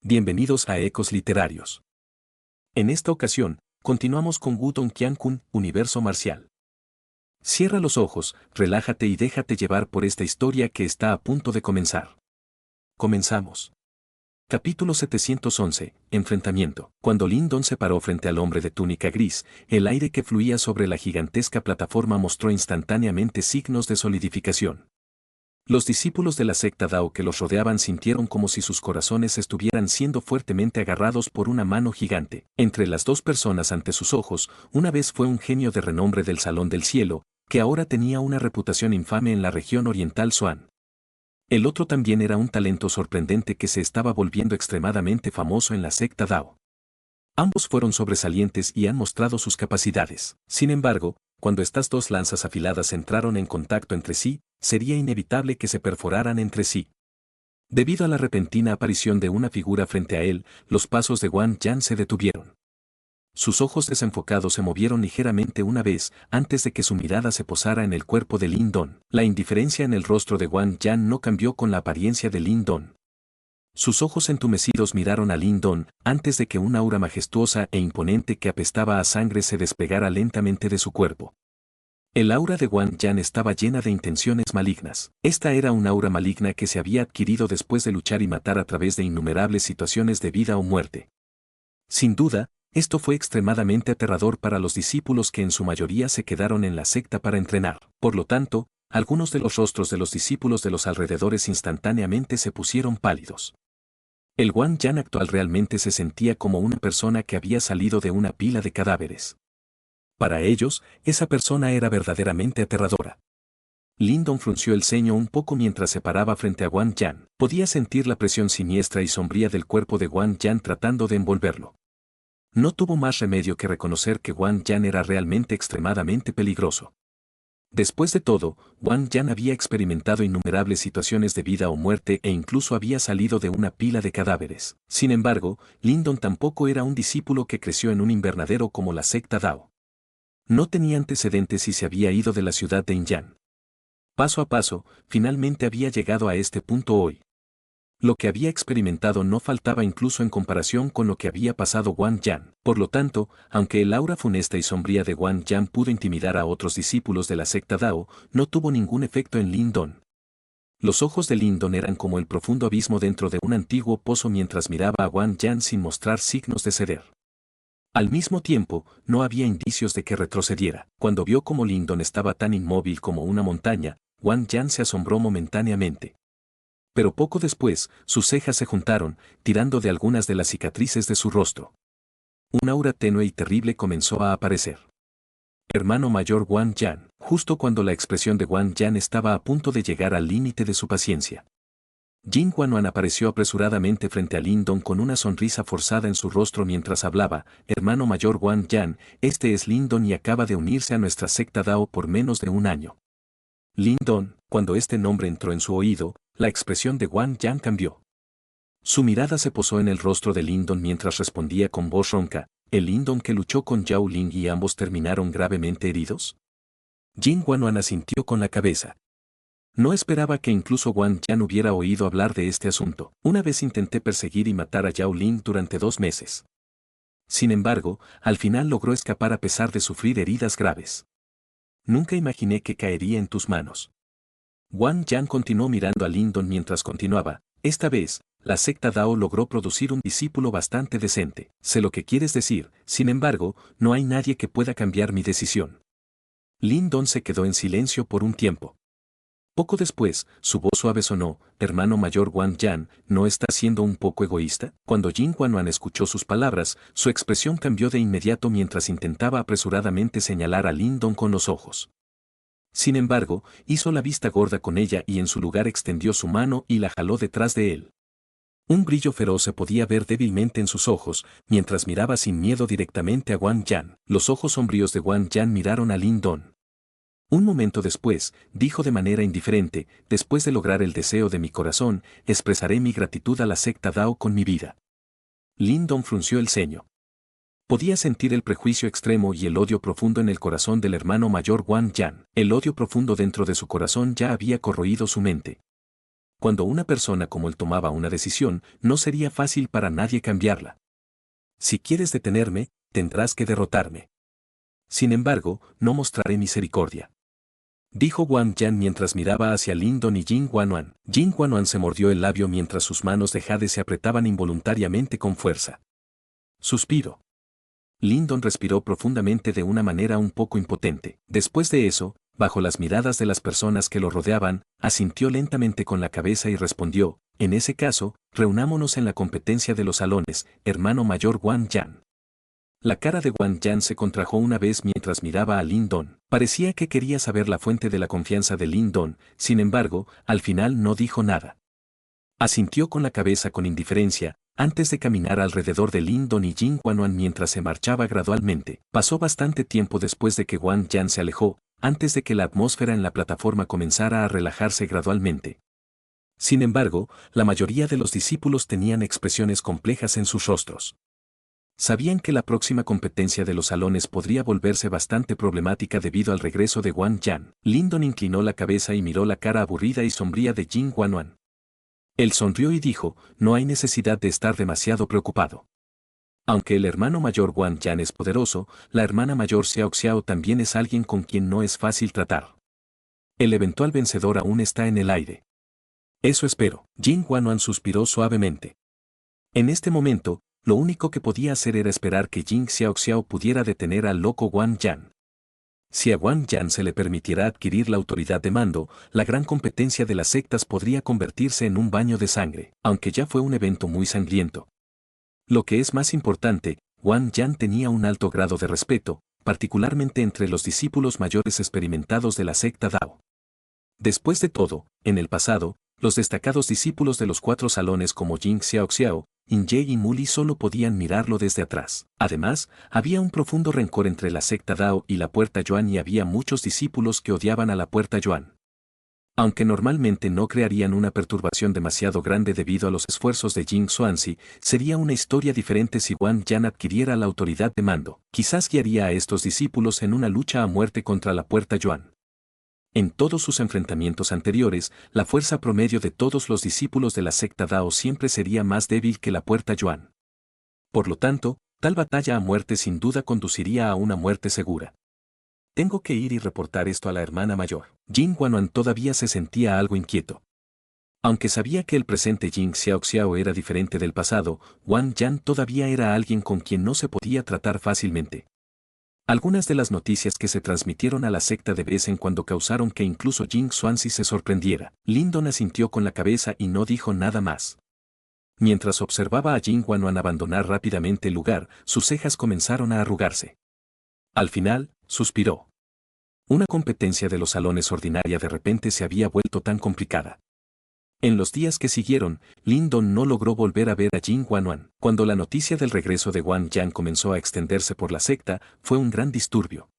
Bienvenidos a Ecos Literarios. En esta ocasión, continuamos con Wudong Qiankun, Universo Marcial. Cierra los ojos, relájate y déjate llevar por esta historia que está a punto de comenzar. Comenzamos. Capítulo 711, Enfrentamiento. Cuando Lin Don se paró frente al hombre de túnica gris, el aire que fluía sobre la gigantesca plataforma mostró instantáneamente signos de solidificación. Los discípulos de la secta Dao que los rodeaban sintieron como si sus corazones estuvieran siendo fuertemente agarrados por una mano gigante. Entre las dos personas ante sus ojos, una vez fue un genio de renombre del Salón del Cielo, que ahora tenía una reputación infame en la región oriental Xuan. El otro también era un talento sorprendente que se estaba volviendo extremadamente famoso en la secta Dao. Ambos fueron sobresalientes y han mostrado sus capacidades. Sin embargo, cuando estas dos lanzas afiladas entraron en contacto entre sí, sería inevitable que se perforaran entre sí. Debido a la repentina aparición de una figura frente a él, los pasos de Wang Yan se detuvieron. Sus ojos desenfocados se movieron ligeramente una vez antes de que su mirada se posara en el cuerpo de Lin Don. La indiferencia en el rostro de Wang Yan no cambió con la apariencia de Lin Don. Sus ojos entumecidos miraron a Lin Don antes de que una aura majestuosa e imponente que apestaba a sangre se despegara lentamente de su cuerpo. El aura de Wang Yan estaba llena de intenciones malignas. Esta era una aura maligna que se había adquirido después de luchar y matar a través de innumerables situaciones de vida o muerte. Sin duda, esto fue extremadamente aterrador para los discípulos que en su mayoría se quedaron en la secta para entrenar. Por lo tanto, algunos de los rostros de los discípulos de los alrededores instantáneamente se pusieron pálidos. El Wang Yan actual realmente se sentía como una persona que había salido de una pila de cadáveres. Para ellos, esa persona era verdaderamente aterradora. Lin Don frunció el ceño un poco mientras se paraba frente a Wang Yan. Podía sentir la presión siniestra y sombría del cuerpo de Wang Yan tratando de envolverlo. No tuvo más remedio que reconocer que Wang Yan era realmente extremadamente peligroso. Después de todo, Wang Yan había experimentado innumerables situaciones de vida o muerte e incluso había salido de una pila de cadáveres. Sin embargo, Lin Don tampoco era un discípulo que creció en un invernadero como la secta Dao. No tenía antecedentes y se había ido de la ciudad de Inyan. Paso a paso, finalmente había llegado a este punto hoy. Lo que había experimentado no faltaba incluso en comparación con lo que había pasado Wang Yan. Por lo tanto, aunque el aura funesta y sombría de Wang Yan pudo intimidar a otros discípulos de la secta Dao, no tuvo ningún efecto en Lin Don. Los ojos de Lin Don eran como el profundo abismo dentro de un antiguo pozo mientras miraba a Wang Yan sin mostrar signos de ceder. Al mismo tiempo, no había indicios de que retrocediera. Cuando vio cómo Lin Don estaba tan inmóvil como una montaña, Wang Yan se asombró momentáneamente. Pero poco después, sus cejas se juntaron, tirando de algunas de las cicatrices de su rostro. Un aura tenue y terrible comenzó a aparecer. Hermano mayor Wang Yan, justo cuando la expresión de Wang Yan estaba a punto de llegar al límite de su paciencia. Jin Guanuan apareció apresuradamente frente a Lin Don con una sonrisa forzada en su rostro mientras hablaba. Hermano mayor Wang Yan, este es Lin Don y acaba de unirse a nuestra secta Dao por menos de un año. Lin Don, cuando este nombre entró en su oído, la expresión de Wang Yan cambió. Su mirada se posó en el rostro de Lin Don mientras respondía con voz ronca, ¿el Lin Don que luchó con Yao Ling y ambos terminaron gravemente heridos? Jin Guanuan asintió con la cabeza. No esperaba que incluso Wang Yan hubiera oído hablar de este asunto. Una vez intenté perseguir y matar a Yao Ling durante 2 meses. Sin embargo, al final logró escapar a pesar de sufrir heridas graves. Nunca imaginé que caería en tus manos. Wang Yan continuó mirando a Lin Don mientras continuaba. Esta vez, la secta Dao logró producir un discípulo bastante decente. Sé lo que quieres decir, sin embargo, no hay nadie que pueda cambiar mi decisión. Lin Don se quedó en silencio por un tiempo. Poco después, su voz suave sonó, hermano mayor Wang Yan, ¿no está siendo un poco egoísta? Cuando Jin Guanuan escuchó sus palabras, su expresión cambió de inmediato mientras intentaba apresuradamente señalar a Lin Don con los ojos. Sin embargo, hizo la vista gorda con ella y en su lugar extendió su mano y la jaló detrás de él. Un brillo feroz se podía ver débilmente en sus ojos, mientras miraba sin miedo directamente a Wang Yan. Los ojos sombríos de Wang Yan miraron a Lin Don. Un momento después, dijo de manera indiferente, después de lograr el deseo de mi corazón, expresaré mi gratitud a la secta Dao con mi vida. Lin Don frunció el ceño. Podía sentir el prejuicio extremo y el odio profundo en el corazón del hermano mayor Wang Yan. El odio profundo dentro de su corazón ya había corroído su mente. Cuando una persona como él tomaba una decisión, no sería fácil para nadie cambiarla. Si quieres detenerme, tendrás que derrotarme. Sin embargo, no mostraré misericordia. Dijo Wang Yan mientras miraba hacia Lin Don y Jing Wanhuan. Jing Wanhuan se mordió el labio mientras sus manos de jade se apretaban involuntariamente con fuerza. Suspiro. Lin Don respiró profundamente de una manera un poco impotente. Después de eso, bajo las miradas de las personas que lo rodeaban, asintió lentamente con la cabeza y respondió, en ese caso, reunámonos en la competencia de los salones, hermano mayor Wang Yan. La cara de Wang Yan se contrajo una vez mientras miraba a Lin Don. Parecía que quería saber la fuente de la confianza de Lin Don, sin embargo, al final no dijo nada. Asintió con la cabeza con indiferencia, antes de caminar alrededor de Lin Don y Jing Wanhuan mientras se marchaba gradualmente. Pasó bastante tiempo después de que Wang Yan se alejó, antes de que la atmósfera en la plataforma comenzara a relajarse gradualmente. Sin embargo, la mayoría de los discípulos tenían expresiones complejas en sus rostros. Sabían que la próxima competencia de los salones podría volverse bastante problemática debido al regreso de Wang Yan. Lin Don inclinó la cabeza y miró la cara aburrida y sombría de Jing Wanhuan. Él sonrió y dijo, no hay necesidad de estar demasiado preocupado. Aunque el hermano mayor Wang Yan es poderoso, la hermana mayor Xiao Xiao también es alguien con quien no es fácil tratar. El eventual vencedor aún está en el aire. Eso espero. Jing Wanhuan suspiró suavemente. En este momento, lo único que podía hacer era esperar que Jing Xiao Xiao pudiera detener al loco Wang Yan. Si a Wang Yan se le permitiera adquirir la autoridad de mando, la gran competencia de las sectas podría convertirse en un baño de sangre, aunque ya fue un evento muy sangriento. Lo que es más importante, Wang Yan tenía un alto grado de respeto, particularmente entre los discípulos mayores experimentados de la secta Dao. Después de todo, en el pasado, los destacados discípulos de los 4 salones como Jing Xiao Xiao, Inye y Muli solo podían mirarlo desde atrás. Además, había un profundo rencor entre la secta Dao y la Puerta Yuan y había muchos discípulos que odiaban a la Puerta Yuan. Aunque normalmente no crearían una perturbación demasiado grande debido a los esfuerzos de Jing Xuanzi, sería una historia diferente si Wang Yan adquiriera la autoridad de mando. Quizás guiaría a estos discípulos en una lucha a muerte contra la Puerta Yuan. En todos sus enfrentamientos anteriores, la fuerza promedio de todos los discípulos de la secta Dao siempre sería más débil que la Puerta Yuan. Por lo tanto, tal batalla a muerte sin duda conduciría a una muerte segura. Tengo que ir y reportar esto a la hermana mayor. Jing Wanhuan todavía se sentía algo inquieto. Aunque sabía que el presente Jing Xiao Xiao era diferente del pasado, Wang Yan todavía era alguien con quien no se podía tratar fácilmente. Algunas de las noticias que se transmitieron a la secta de vez en cuando causaron que incluso Jing Xuanzi se sorprendiera. Lin Don asintió con la cabeza y no dijo nada más. Mientras observaba a Jing Wanhuan abandonar rápidamente el lugar, sus cejas comenzaron a arrugarse. Al final, suspiró. Una competencia de los salones ordinaria de repente se había vuelto tan complicada. En los días que siguieron, Lin Don no logró volver a ver a Jing Wanhuan. Cuando la noticia del regreso de Wang Yan comenzó a extenderse por la secta, fue un gran disturbio.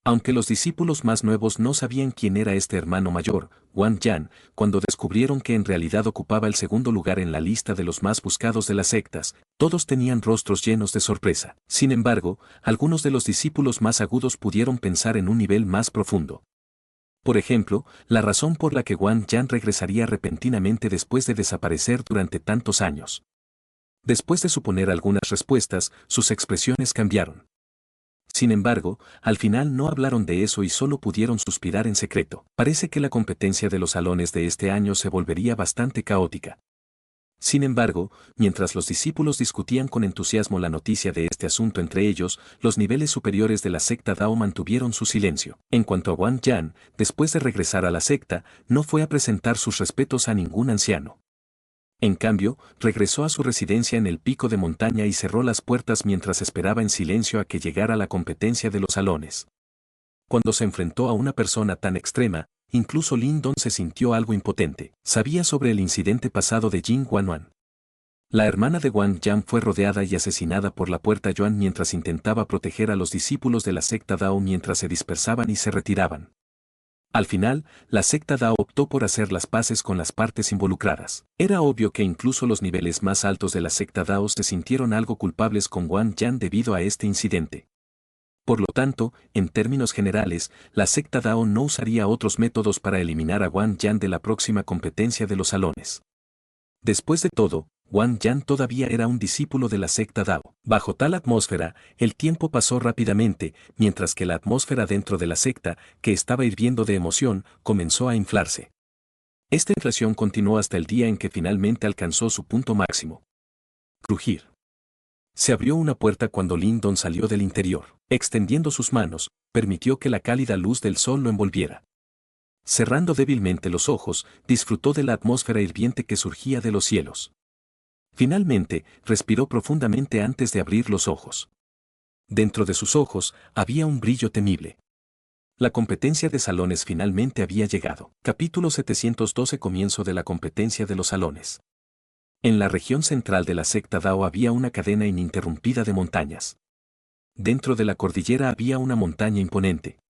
Aunque los discípulos más nuevos no sabían quién era este hermano mayor, Wang Yan, cuando descubrieron que en realidad ocupaba el segundo lugar en la lista de los más buscados de las sectas, todos tenían rostros llenos de sorpresa. Sin embargo, algunos de los discípulos más agudos pudieron pensar en un nivel más profundo. Por ejemplo, la razón por la que Wang Yan regresaría repentinamente después de desaparecer durante tantos años. Después de suponer algunas respuestas, sus expresiones cambiaron. Sin embargo, al final no hablaron de eso y solo pudieron suspirar en secreto. Parece que la competencia de los salones de este año se volvería bastante caótica. Sin embargo, mientras los discípulos discutían con entusiasmo la noticia de este asunto entre ellos, los niveles superiores de la secta Dao mantuvieron su silencio. En cuanto a Wang Yan, después de regresar a la secta, no fue a presentar sus respetos a ningún anciano. En cambio, regresó a su residencia en el pico de montaña y cerró las puertas mientras esperaba en silencio a que llegara la competencia de los salones. Cuando se enfrentó a una persona tan extrema, incluso Lin Don se sintió algo impotente. Sabía sobre el incidente pasado de Jing Wanhuan. La hermana de Wang Yan fue rodeada y asesinada por la Puerta Yuan mientras intentaba proteger a los discípulos de la secta Dao mientras se dispersaban y se retiraban. Al final, la secta Dao optó por hacer las paces con las partes involucradas. Era obvio que incluso los niveles más altos de la secta Dao se sintieron algo culpables con Wang Yan debido a este incidente. Por lo tanto, en términos generales, la secta Dao no usaría otros métodos para eliminar a Wang Yan de la próxima competencia de los salones. Después de todo, Wang Yan todavía era un discípulo de la secta Dao. Bajo tal atmósfera, el tiempo pasó rápidamente, mientras que la atmósfera dentro de la secta, que estaba hirviendo de emoción, comenzó a inflarse. Esta inflación continuó hasta el día en que finalmente alcanzó su punto máximo. Crujir. Se abrió una puerta cuando Lin Don salió del interior. Extendiendo sus manos, permitió que la cálida luz del sol lo envolviera. Cerrando débilmente los ojos, disfrutó de la atmósfera hirviente que surgía de los cielos. Finalmente, respiró profundamente antes de abrir los ojos. Dentro de sus ojos, había un brillo temible. La competencia de salones finalmente había llegado. Capítulo 712. Comienzo de la competencia de los salones. En la región central de la secta Dao había una cadena ininterrumpida de montañas. Dentro de la cordillera había una montaña imponente.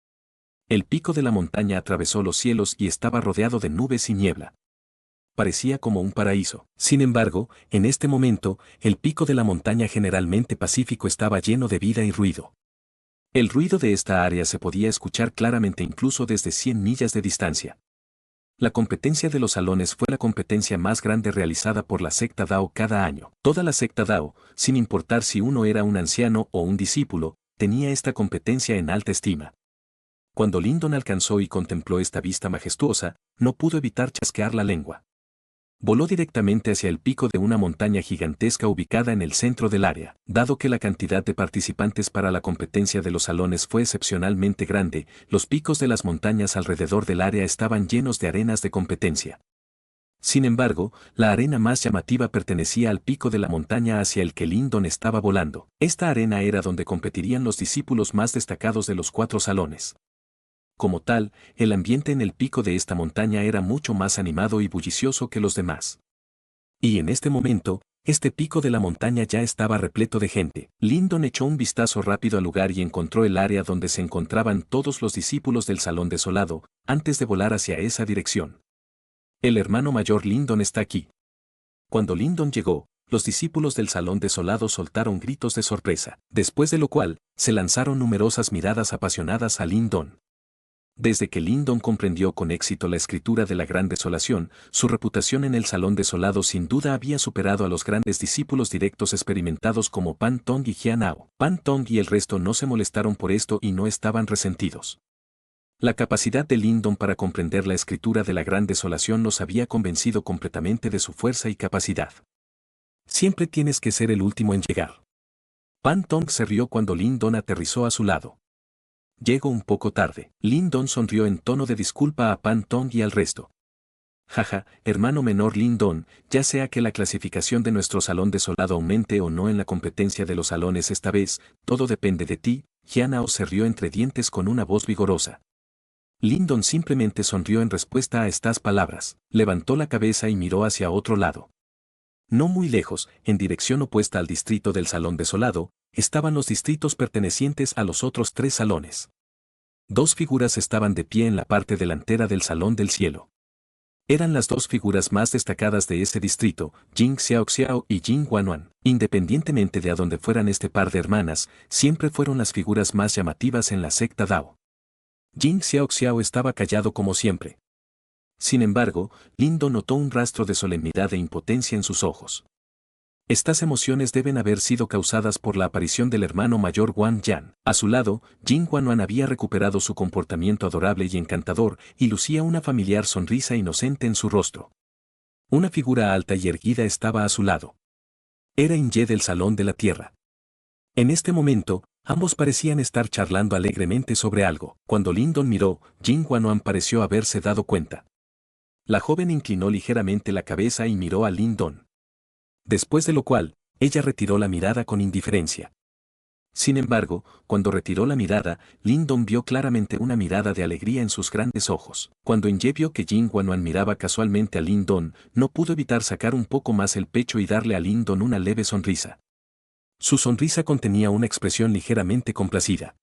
El pico de la montaña atravesó los cielos y estaba rodeado de nubes y niebla. Parecía como un paraíso. Sin embargo, en este momento, el pico de la montaña generalmente pacífico estaba lleno de vida y ruido. El ruido de esta área se podía escuchar claramente incluso desde 100 millas de distancia. La competencia de los salones fue la competencia más grande realizada por la secta Dao cada año. Toda la secta Dao, sin importar si uno era un anciano o un discípulo, tenía esta competencia en alta estima. Cuando Lin Don alcanzó y contempló esta vista majestuosa, no pudo evitar chasquear la lengua. Voló directamente hacia el pico de una montaña gigantesca ubicada en el centro del área. Dado que la cantidad de participantes para la competencia de los salones fue excepcionalmente grande, los picos de las montañas alrededor del área estaban llenos de arenas de competencia. Sin embargo, la arena más llamativa pertenecía al pico de la montaña hacia el que Lin Don estaba volando. Esta arena era donde competirían los discípulos más destacados de los 4 salones. Como tal, el ambiente en el pico de esta montaña era mucho más animado y bullicioso que los demás. Y en este momento, este pico de la montaña ya estaba repleto de gente. Lin Don echó un vistazo rápido al lugar y encontró el área donde se encontraban todos los discípulos del Salón Desolado, antes de volar hacia esa dirección. El hermano mayor Lin Don está aquí. Cuando Lin Don llegó, los discípulos del Salón Desolado soltaron gritos de sorpresa, después de lo cual, se lanzaron numerosas miradas apasionadas a Lin Don. Desde que Lin Don comprendió con éxito la escritura de la Gran Desolación, su reputación en el Salón Desolado sin duda había superado a los grandes discípulos directos experimentados como Pan Tong y Jian Ao. Pan Tong y el resto no se molestaron por esto y no estaban resentidos. La capacidad de Lin Don para comprender la escritura de la Gran Desolación los había convencido completamente de su fuerza y capacidad. Siempre tienes que ser el último en llegar. Pan Tong se rió cuando Lin Don aterrizó a su lado. Llego un poco tarde. Lin Don sonrió en tono de disculpa a Pan Tong y al resto. Jaja, hermano menor Lin Don, ya sea que la clasificación de nuestro salón desolado aumente o no en la competencia de los salones esta vez, todo depende de ti. Jian Ao se rió entre dientes con una voz vigorosa. Lin Don simplemente sonrió en respuesta a estas palabras, levantó la cabeza y miró hacia otro lado. No muy lejos, en dirección opuesta al distrito del Salón Desolado, estaban los distritos pertenecientes a los otros 3 salones. 2 figuras estaban de pie en la parte delantera del Salón del Cielo. Eran las 2 figuras más destacadas de ese distrito, Jing Xiaoxiao y Jing Wanwan. Independientemente de a dónde fueran este par de hermanas, siempre fueron las figuras más llamativas en la secta Dao. Jing Xiaoxiao estaba callado como siempre. Sin embargo, Lin Don notó un rastro de solemnidad e impotencia en sus ojos. Estas emociones deben haber sido causadas por la aparición del hermano mayor Wang Yan. A su lado, Jing Wanwan había recuperado su comportamiento adorable y encantador y lucía una familiar sonrisa inocente en su rostro. Una figura alta y erguida estaba a su lado. Era Inye del Salón de la Tierra. En este momento, ambos parecían estar charlando alegremente sobre algo. Cuando Lin Don miró, Jing Wanwan pareció haberse dado cuenta. La joven inclinó ligeramente la cabeza y miró a Lin Don. Después de lo cual, ella retiró la mirada con indiferencia. Sin embargo, cuando retiró la mirada, Lin Don vio claramente una mirada de alegría en sus grandes ojos. Cuando Inye vio que Jing Wanwan miraba casualmente a Lin Don, no pudo evitar sacar un poco más el pecho y darle a Lin Don una leve sonrisa. Su sonrisa contenía una expresión ligeramente complacida.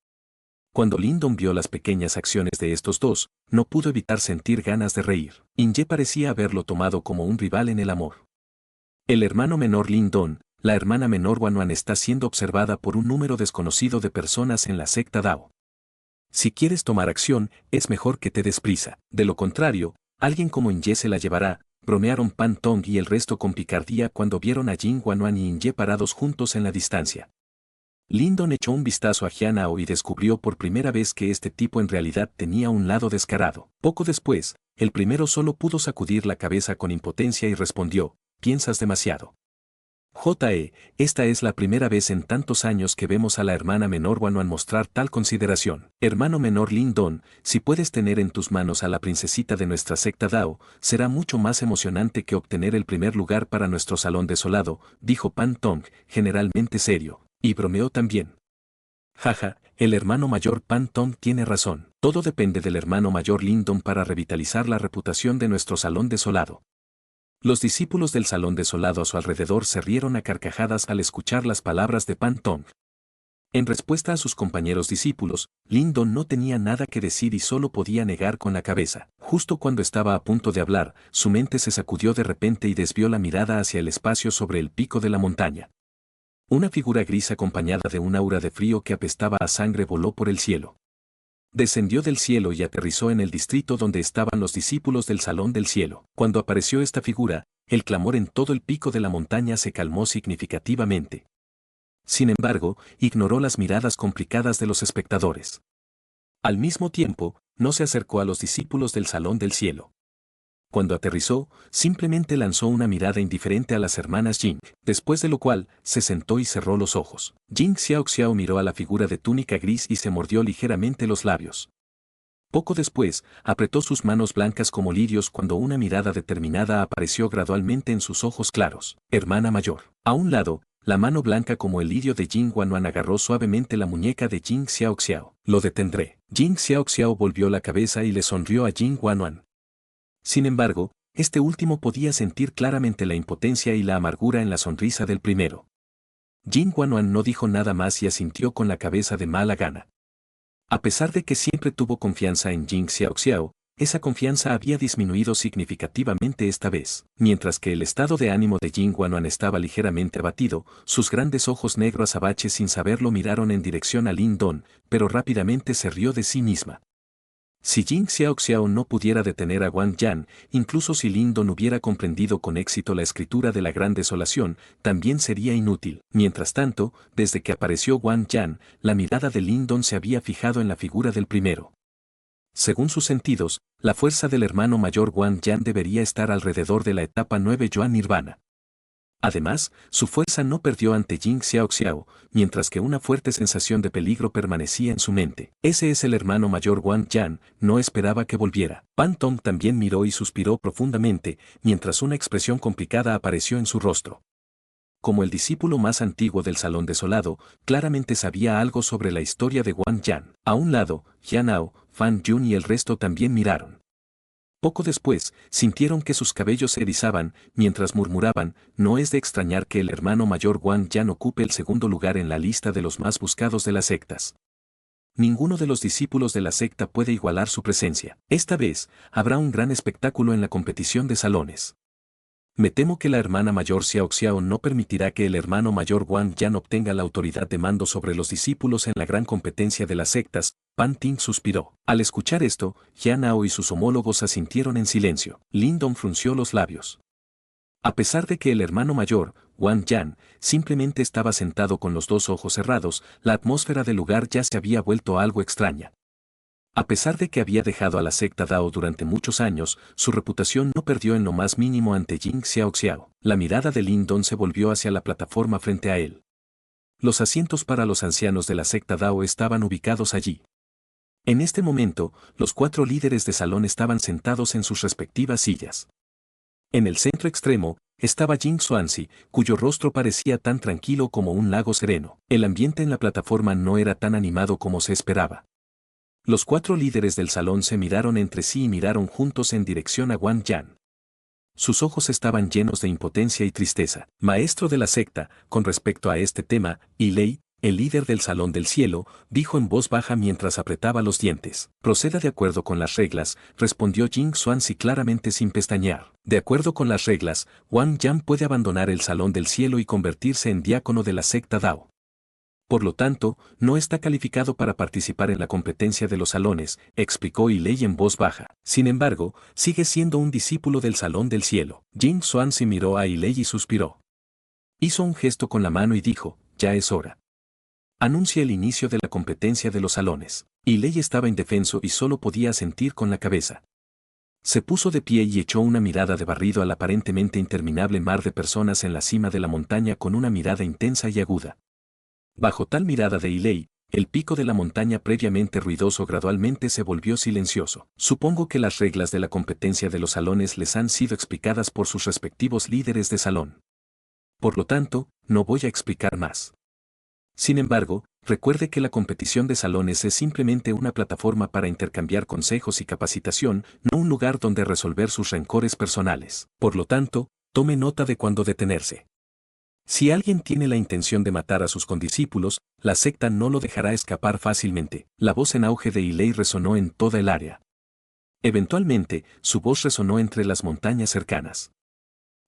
Cuando Lin Don vio las pequeñas acciones de estos dos, no pudo evitar sentir ganas de reír. Inye parecía haberlo tomado como un rival en el amor. El hermano menor Lin Don, la hermana menor Wanwan está siendo observada por un número desconocido de personas en la secta Dao. Si quieres tomar acción, es mejor que te des prisa. De lo contrario, alguien como Inye se la llevará, bromearon Pan Tong y el resto con picardía cuando vieron a Jing Wanwan y Inye parados juntos en la distancia. Lindon echó un vistazo a Jianao y descubrió por primera vez que este tipo en realidad tenía un lado descarado. Poco después, el primero solo pudo sacudir la cabeza con impotencia y respondió, «Piensas demasiado». Esta es la primera vez en tantos años que vemos a la hermana menor Wanwan mostrar tal consideración. Hermano menor Lindon, si puedes tener en tus manos a la princesita de nuestra secta Dao, será mucho más emocionante que obtener el primer lugar para nuestro salón desolado, dijo Pan Tong, generalmente serio, y bromeó también. Jaja, el hermano mayor Pan Tong tiene razón. Todo depende del hermano mayor Lindon para revitalizar la reputación de nuestro salón desolado. Los discípulos del salón desolado a su alrededor se rieron a carcajadas al escuchar las palabras de Pan Tong. En respuesta a sus compañeros discípulos, Lindon no tenía nada que decir y solo podía negar con la cabeza. Justo cuando estaba a punto de hablar, su mente se sacudió de repente y desvió la mirada hacia el espacio sobre el pico de la montaña. Una figura gris acompañada de un aura de frío que apestaba a sangre voló por el cielo. Descendió del cielo y aterrizó en el distrito donde estaban los discípulos del Salón del Cielo. Cuando apareció esta figura, el clamor en todo el pico de la montaña se calmó significativamente. Sin embargo, ignoró las miradas complicadas de los espectadores. Al mismo tiempo, no se acercó a los discípulos del Salón del Cielo. Cuando aterrizó, simplemente lanzó una mirada indiferente a las hermanas Jing, después de lo cual, se sentó y cerró los ojos. Jing Xiaoxiao miró a la figura de túnica gris y se mordió ligeramente los labios. Poco después, apretó sus manos blancas como lirios cuando una mirada determinada apareció gradualmente en sus ojos claros. Hermana mayor. A un lado, la mano blanca como el lirio de Jing Wanwan agarró suavemente la muñeca de Jing Xiaoxiao. Lo detendré. Jing Xiaoxiao volvió la cabeza y le sonrió a Jing Wanwan. Sin embargo, este último podía sentir claramente la impotencia y la amargura en la sonrisa del primero. Jing Wanwan no dijo nada más y asintió con la cabeza de mala gana. A pesar de que siempre tuvo confianza en Jing Xiaoxiao, esa confianza había disminuido significativamente esta vez. Mientras que el estado de ánimo de Jing Wanwan estaba ligeramente abatido, sus grandes ojos negros azabaches sin saberlo miraron en dirección a Lindon, pero rápidamente se rió de sí misma. Si Jing Xiaoxiao no pudiera detener a Wang Yan, incluso si Lindon hubiera comprendido con éxito la escritura de la Gran Desolación, también sería inútil. Mientras tanto, desde que apareció Wang Yan, la mirada de Lindon se había fijado en la figura del primero. Según sus sentidos, la fuerza del hermano mayor Wang Yan debería estar alrededor de la etapa 9 Yuan Nirvana. Además, su fuerza no perdió ante Jing Xiaoxiao, mientras que una fuerte sensación de peligro permanecía en su mente. Ese es el hermano mayor Wang Yan, no esperaba que volviera. Pan Tong también miró y suspiró profundamente, mientras una expresión complicada apareció en su rostro. Como el discípulo más antiguo del Salón Desolado, claramente sabía algo sobre la historia de Wang Yan. A un lado, Jianao, Fan Yun y el resto también miraron. Poco después, sintieron que sus cabellos se erizaban, mientras murmuraban, no es de extrañar que el hermano mayor Wang Yan ocupe el segundo lugar en la lista de los más buscados de las sectas. Ninguno de los discípulos de la secta puede igualar su presencia. Esta vez, habrá un gran espectáculo en la competición de salones. Me temo que la hermana mayor Xiaoxiao no permitirá que el hermano mayor Wang Yan obtenga la autoridad de mando sobre los discípulos en la gran competencia de las sectas. Pan Ting suspiró. Al escuchar esto, Jianao y sus homólogos asintieron en silencio. Lindon frunció los labios. A pesar de que el hermano mayor, Wang Yan, simplemente estaba sentado con los dos ojos cerrados, la atmósfera del lugar ya se había vuelto algo extraña. A pesar de que había dejado a la secta Dao durante muchos años, su reputación no perdió en lo más mínimo ante Jing Xiaoxiao. La mirada de Lindon se volvió hacia la plataforma frente a él. Los asientos para los ancianos de la secta Dao estaban ubicados allí. En este momento, los 4 líderes de salón estaban sentados en sus respectivas sillas. En el centro extremo, estaba Jing Xuanzi, cuyo rostro parecía tan tranquilo como un lago sereno. El ambiente en la plataforma no era tan animado como se esperaba. Los 4 líderes del salón se miraron entre sí y miraron juntos en dirección a Wang Yan. Sus ojos estaban llenos de impotencia y tristeza. Maestro de la secta, con respecto a este tema, Yi Lei, el líder del Salón del Cielo, dijo en voz baja mientras apretaba los dientes. Proceda de acuerdo con las reglas, respondió Jing Xuanzi claramente sin pestañear. De acuerdo con las reglas, Wang Yan puede abandonar el Salón del Cielo y convertirse en diácono de la secta Dao. Por lo tanto, no está calificado para participar en la competencia de los salones, explicó Lei en voz baja. Sin embargo, sigue siendo un discípulo del Salón del Cielo. Jing Xuanzi miró a Lei y suspiró. Hizo un gesto con la mano y dijo, ya es hora. Anuncia el inicio de la competencia de los salones. Lei estaba indefenso y solo podía asentir con la cabeza. Se puso de pie y echó una mirada de barrido al aparentemente interminable mar de personas en la cima de la montaña con una mirada intensa y aguda. Bajo tal mirada de Lei, el pico de la montaña previamente ruidoso gradualmente se volvió silencioso. Supongo que las reglas de la competencia de los salones les han sido explicadas por sus respectivos líderes de salón. Por lo tanto, no voy a explicar más. Sin embargo, recuerde que la competición de salones es simplemente una plataforma para intercambiar consejos y capacitación, no un lugar donde resolver sus rencores personales. Por lo tanto, tome nota de cuándo detenerse. Si alguien tiene la intención de matar a sus condiscípulos, la secta no lo dejará escapar fácilmente. La voz en auge de Lei resonó en toda el área. Eventualmente, su voz resonó entre las montañas cercanas.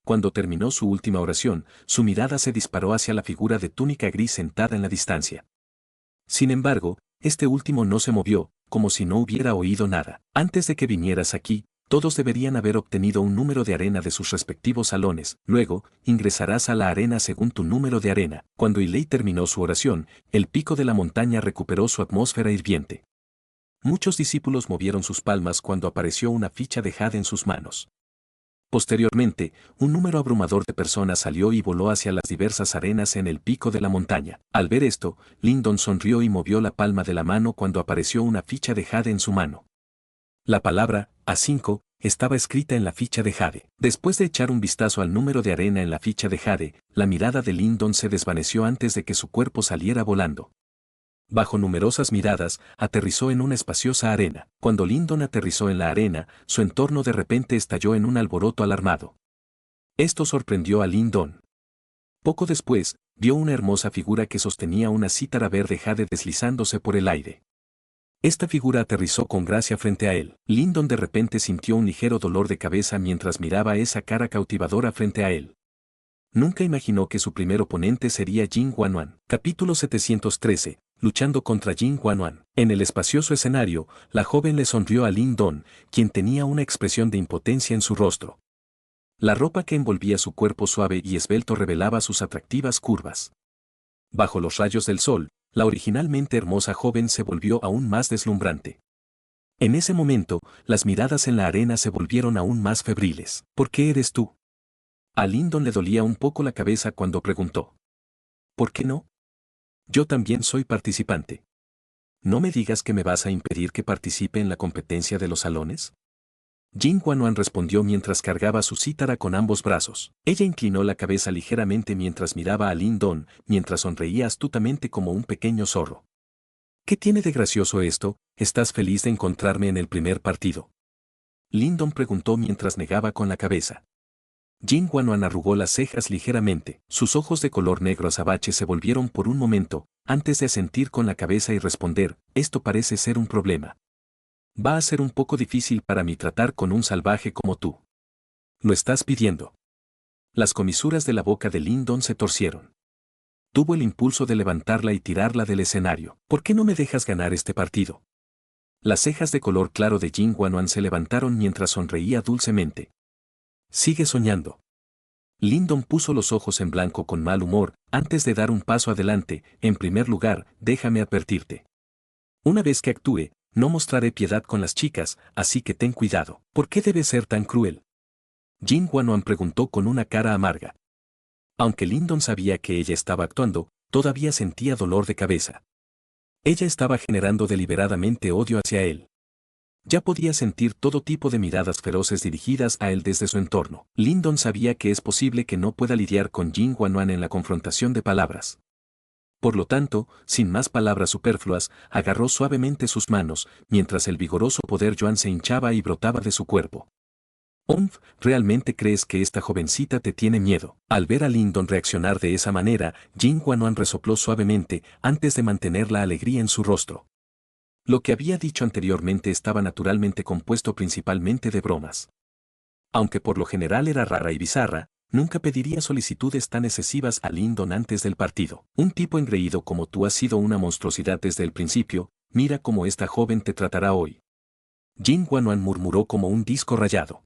Cuando terminó su última oración, su mirada se disparó hacia la figura de túnica gris sentada en la distancia. Sin embargo, este último no se movió, como si no hubiera oído nada. Antes de que vinieras aquí, todos deberían haber obtenido un número de arena de sus respectivos salones. Luego, ingresarás a la arena según tu número de arena. Cuando Lei terminó su oración, el pico de la montaña recuperó su atmósfera hirviente. Muchos discípulos movieron sus palmas cuando apareció una ficha de jade en sus manos. Posteriormente, un número abrumador de personas salió y voló hacia las diversas arenas en el pico de la montaña. Al ver esto, Lindon sonrió y movió la palma de la mano cuando apareció una ficha de jade en su mano. La palabra A5 estaba escrita en la ficha de jade. Después de echar un vistazo al número de arena en la ficha de jade, la mirada de Lindon se desvaneció antes de que su cuerpo saliera volando. Bajo numerosas miradas, aterrizó en una espaciosa arena. Cuando Lindon aterrizó en la arena, su entorno de repente estalló en un alboroto alarmado. Esto sorprendió a Lindon. Poco después, vio una hermosa figura que sostenía una cítara verde jade deslizándose por el aire. Esta figura aterrizó con gracia frente a él. Lindon de repente sintió un ligero dolor de cabeza mientras miraba esa cara cautivadora frente a él. Nunca imaginó que su primer oponente sería Jing Wanwan. Capítulo 713. Luchando contra Jing Wanwan. En el espacioso escenario, la joven le sonrió a Lindon, quien tenía una expresión de impotencia en su rostro. La ropa que envolvía su cuerpo suave y esbelto revelaba sus atractivas curvas. Bajo los rayos del sol, la originalmente hermosa joven se volvió aún más deslumbrante. En ese momento, las miradas en la arena se volvieron aún más febriles. ¿Por qué eres tú? A Lindon le dolía un poco la cabeza cuando preguntó. ¿Por qué no? Yo también soy participante. ¿No me digas que me vas a impedir que participe en la competencia de los salones? Jing Wanwan respondió mientras cargaba su cítara con ambos brazos. Ella inclinó la cabeza ligeramente mientras miraba a Lindon, mientras sonreía astutamente como un pequeño zorro. ¿Qué tiene de gracioso esto? ¿Estás feliz de encontrarme en el primer partido? Lindon preguntó mientras negaba con la cabeza. Jing Wanwan arrugó las cejas ligeramente. Sus ojos de color negro azabache se volvieron por un momento, antes de asentir con la cabeza y responder, esto parece ser un problema. Va a ser un poco difícil para mí tratar con un salvaje como tú. ¿Lo estás pidiendo? Las comisuras de la boca de Lindon se torcieron. Tuvo el impulso de levantarla y tirarla del escenario. ¿Por qué no me dejas ganar este partido? Las cejas de color claro de Jing Wanwan se levantaron mientras sonreía dulcemente. Sigue soñando. Lindon puso los ojos en blanco con mal humor, antes de dar un paso adelante. En primer lugar, déjame advertirte. Una vez que actúe, no mostraré piedad con las chicas, así que ten cuidado. ¿Por qué debes ser tan cruel? Jing Wanwan preguntó con una cara amarga. Aunque Lindon sabía que ella estaba actuando, todavía sentía dolor de cabeza. Ella estaba generando deliberadamente odio hacia él. Ya podía sentir todo tipo de miradas feroces dirigidas a él desde su entorno. Lindon sabía que es posible que no pueda lidiar con Jing Wanwan en la confrontación de palabras. Por lo tanto, sin más palabras superfluas, agarró suavemente sus manos, mientras el vigoroso poder Yuan se hinchaba y brotaba de su cuerpo. ¿Realmente crees que esta jovencita te tiene miedo? Al ver a Lindon reaccionar de esa manera, Jin Guanuan resopló suavemente antes de mantener la alegría en su rostro. Lo que había dicho anteriormente estaba naturalmente compuesto principalmente de bromas. Aunque por lo general era rara y bizarra, nunca pediría solicitudes tan excesivas a Lindon antes del partido. Un tipo engreído como tú has sido una monstruosidad desde el principio, mira cómo esta joven te tratará hoy. Jin Guanuan murmuró como un disco rayado.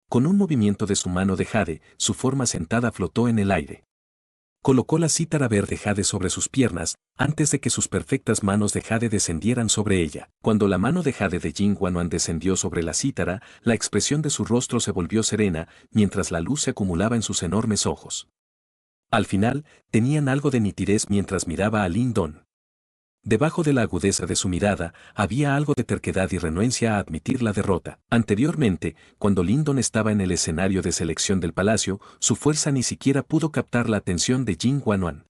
Con un movimiento de su mano de jade, su forma sentada flotó en el aire. Colocó la cítara verde jade sobre sus piernas, antes de que sus perfectas manos de jade descendieran sobre ella. Cuando la mano de jade de Jin Guanuan descendió sobre la cítara, la expresión de su rostro se volvió serena, mientras la luz se acumulaba en sus enormes ojos. Al final, tenían algo de nitidez mientras miraba a Lindon. Debajo de la agudeza de su mirada, había algo de terquedad y renuencia a admitir la derrota. Anteriormente, cuando Lindon estaba en el escenario de selección del palacio, su fuerza ni siquiera pudo captar la atención de Jin Guanuan.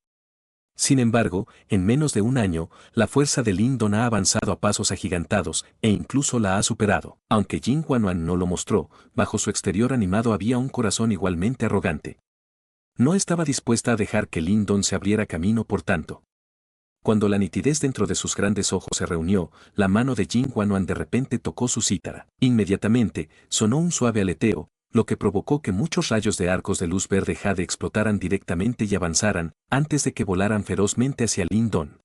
Sin embargo, en menos de un año, la fuerza de Lindon ha avanzado a pasos agigantados e incluso la ha superado. Aunque Jin Guanuan no lo mostró, bajo su exterior animado había un corazón igualmente arrogante. No estaba dispuesta a dejar que Lindon se abriera camino por tanto. Cuando la nitidez dentro de sus grandes ojos se reunió, la mano de Jin Guanuan de repente tocó su cítara. Inmediatamente, sonó un suave aleteo, lo que provocó que muchos rayos de arcos de luz verde jade explotaran directamente y avanzaran, antes de que volaran ferozmente hacia Lindon.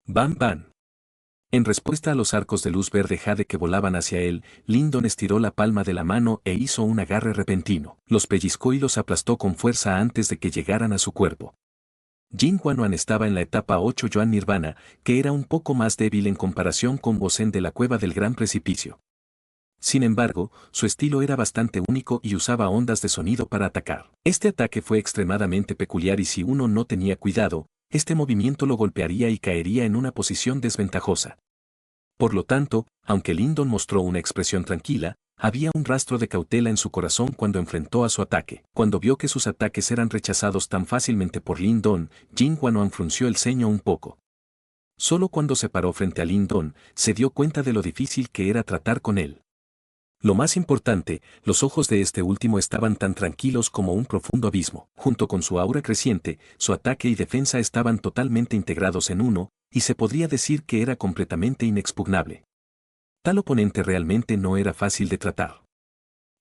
¡Bam, bam! En respuesta a los arcos de luz verde jade que volaban hacia él, Lindon estiró la palma de la mano e hizo un agarre repentino. Los pellizcó y los aplastó con fuerza antes de que llegaran a su cuerpo. Jin Guanuan estaba en la etapa 8 Yuan Nirvana, que era un poco más débil en comparación con Bosen de la cueva del gran precipicio. Sin embargo, su estilo era bastante único y usaba ondas de sonido para atacar. Este ataque fue extremadamente peculiar y si uno no tenía cuidado, este movimiento lo golpearía y caería en una posición desventajosa. Por lo tanto, aunque Lindon mostró una expresión tranquila, había un rastro de cautela en su corazón cuando enfrentó a su ataque. Cuando vio que sus ataques eran rechazados tan fácilmente por Lindon, Jin Guanuan frunció el ceño un poco. Solo cuando se paró frente a Lindon, se dio cuenta de lo difícil que era tratar con él. Lo más importante, los ojos de este último estaban tan tranquilos como un profundo abismo. Junto con su aura creciente, su ataque y defensa estaban totalmente integrados en uno, y se podría decir que era completamente inexpugnable. Tal oponente realmente no era fácil de tratar.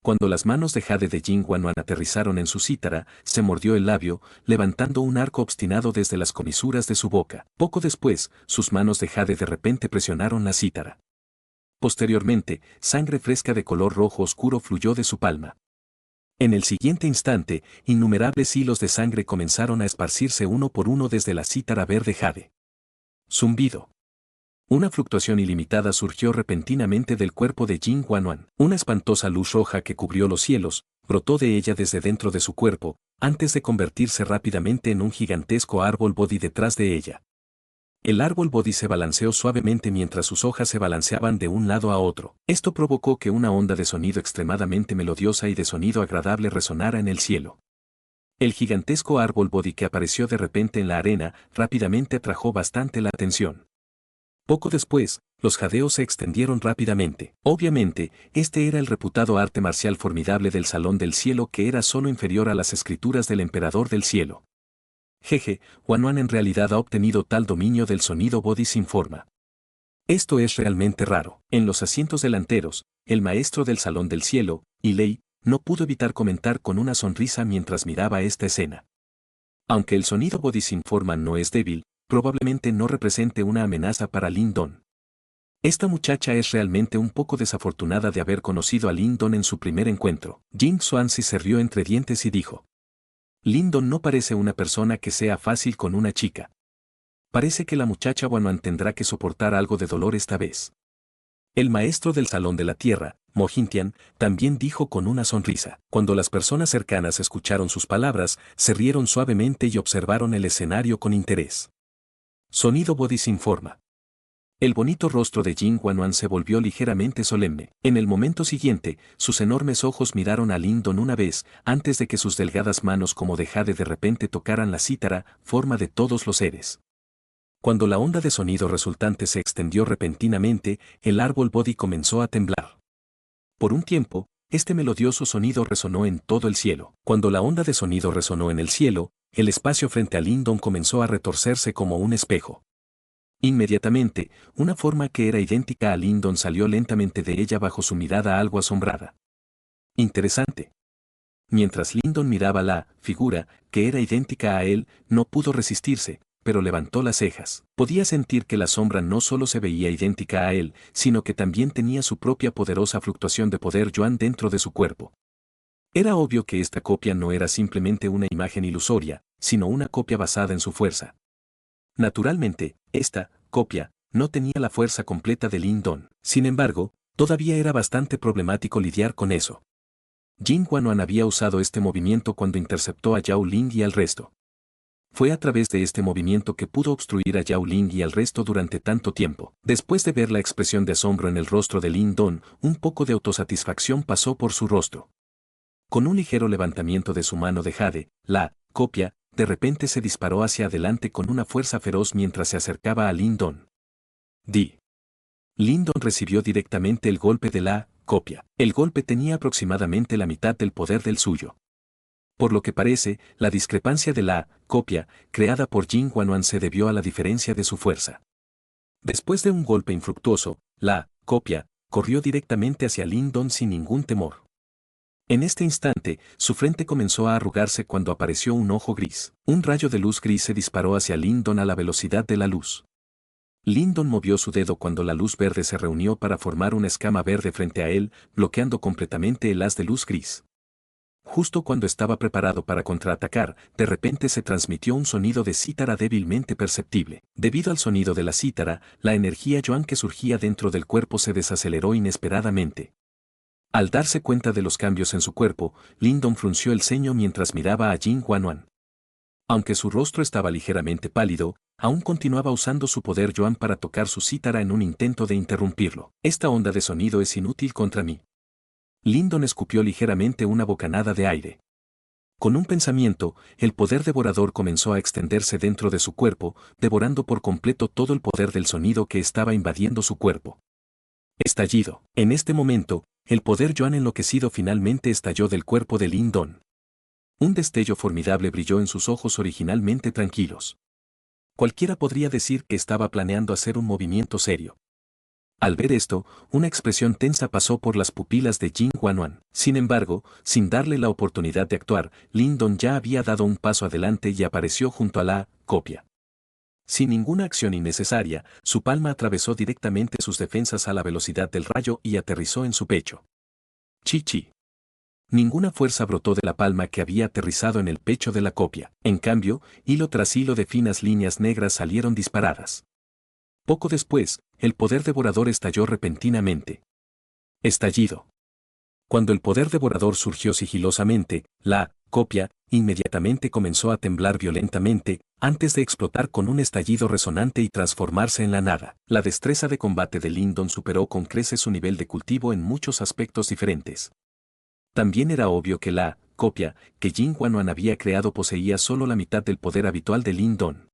Cuando las manos de jade de Jin Guanuan aterrizaron en su cítara, se mordió el labio, levantando un arco obstinado desde las comisuras de su boca. Poco después, sus manos de jade de repente presionaron la cítara. Posteriormente, sangre fresca de color rojo oscuro fluyó de su palma. En el siguiente instante, innumerables hilos de sangre comenzaron a esparcirse uno por uno desde la cítara verde jade. Zumbido. Una fluctuación ilimitada surgió repentinamente del cuerpo de Jin Guanuan. Una espantosa luz roja que cubrió los cielos, brotó de ella desde dentro de su cuerpo, antes de convertirse rápidamente en un gigantesco árbol bodhi detrás de ella. El árbol bodhi se balanceó suavemente mientras sus hojas se balanceaban de un lado a otro. Esto provocó que una onda de sonido extremadamente melodiosa y de sonido agradable resonara en el cielo. El gigantesco árbol bodhi que apareció de repente en la arena rápidamente atrajo bastante la atención. Poco después, los jadeos se extendieron rápidamente. Obviamente, este era el reputado arte marcial formidable del Salón del Cielo que era solo inferior a las escrituras del Emperador del Cielo. Jeje, Guanuan en realidad ha obtenido tal dominio del sonido bodhi sin forma. Esto es realmente raro. En los asientos delanteros, el maestro del Salón del Cielo, Lei, no pudo evitar comentar con una sonrisa mientras miraba esta escena. Aunque el sonido bodhi sin forma no es débil, probablemente no represente una amenaza para Lindon. Esta muchacha es realmente un poco desafortunada de haber conocido a Lindon en su primer encuentro. Jing Xuanzi se rió entre dientes y dijo: Lindon no parece una persona que sea fácil con una chica. Parece que la muchacha Guanuan tendrá que soportar algo de dolor esta vez. El maestro del Salón de la Tierra, Mo Jintian, también dijo con una sonrisa. Cuando las personas cercanas escucharon sus palabras, se rieron suavemente y observaron el escenario con interés. Sonido bodhi sin forma. El bonito rostro de Jin Guanuan se volvió ligeramente solemne. En el momento siguiente, sus enormes ojos miraron a Lindon una vez, antes de que sus delgadas manos como de jade de repente tocaran la cítara, forma de todos los seres. Cuando la onda de sonido resultante se extendió repentinamente, el árbol bodhi comenzó a temblar. Por un tiempo, este melodioso sonido resonó en todo el cielo. Cuando la onda de sonido resonó en el cielo, el espacio frente a Lyndon comenzó a retorcerse como un espejo. Inmediatamente, una forma que era idéntica a Lyndon salió lentamente de ella bajo su mirada algo asombrada. Interesante. Mientras Lyndon miraba la figura, que era idéntica a él, no pudo resistirse, pero levantó las cejas. Podía sentir que la sombra no solo se veía idéntica a él, sino que también tenía su propia poderosa fluctuación de poder Yuan dentro de su cuerpo. Era obvio que esta copia no era simplemente una imagen ilusoria, sino una copia basada en su fuerza. Naturalmente, esta copia no tenía la fuerza completa de Lyndon. Sin embargo, todavía era bastante problemático lidiar con eso. Jin Guanuan había usado este movimiento cuando interceptó a Yao Ling y al resto. Fue a través de este movimiento que pudo obstruir a Yao Ling y al resto durante tanto tiempo. Después de ver la expresión de asombro en el rostro de Lyndon, un poco de autosatisfacción pasó por su rostro. Con un ligero levantamiento de su mano de jade, la copia, de repente se disparó hacia adelante con una fuerza feroz mientras se acercaba a Lyndon. Lyndon recibió directamente el golpe de la copia. El golpe tenía aproximadamente la mitad del poder del suyo. Por lo que parece, la discrepancia de la copia, creada por Jin Guanuan se debió a la diferencia de su fuerza. Después de un golpe infructuoso, la copia corrió directamente hacia Lyndon sin ningún temor. En este instante, su frente comenzó a arrugarse cuando apareció un ojo gris. Un rayo de luz gris se disparó hacia Lyndon a la velocidad de la luz. Lyndon movió su dedo cuando la luz verde se reunió para formar una escama verde frente a él, bloqueando completamente el haz de luz gris. Justo cuando estaba preparado para contraatacar, de repente se transmitió un sonido de cítara débilmente perceptible. Debido al sonido de la cítara, la energía Yuan que surgía dentro del cuerpo se desaceleró inesperadamente. Al darse cuenta de los cambios en su cuerpo, Lyndon frunció el ceño mientras miraba a Jin Guanuan. Aunque su rostro estaba ligeramente pálido, aún continuaba usando su poder Yuan para tocar su cítara en un intento de interrumpirlo. Esta onda de sonido es inútil contra mí. Lyndon escupió ligeramente una bocanada de aire. Con un pensamiento, el poder devorador comenzó a extenderse dentro de su cuerpo, devorando por completo todo el poder del sonido que estaba invadiendo su cuerpo. Estallido. En este momento, el poder Yuan enloquecido finalmente estalló del cuerpo de Lyndon. Un destello formidable brilló en sus ojos originalmente tranquilos. Cualquiera podría decir que estaba planeando hacer un movimiento serio. Al ver esto, una expresión tensa pasó por las pupilas de Jin Guanuan. Sin embargo, sin darle la oportunidad de actuar, Lyndon ya había dado un paso adelante y apareció junto a la copia. Sin ninguna acción innecesaria, su palma atravesó directamente sus defensas a la velocidad del rayo y aterrizó en su pecho. Chi. Ninguna fuerza brotó de la palma que había aterrizado en el pecho de la copia. En cambio, hilo tras hilo de finas líneas negras salieron disparadas. Poco después, el poder devorador estalló repentinamente. Estallido. Cuando el poder devorador surgió sigilosamente, la copia inmediatamente comenzó a temblar violentamente, antes de explotar con un estallido resonante y transformarse en la nada. La destreza de combate de Lyndon superó con creces su nivel de cultivo en muchos aspectos diferentes. También era obvio que la copia que Jin Guanuan había creado poseía solo la mitad del poder habitual de Lyndon.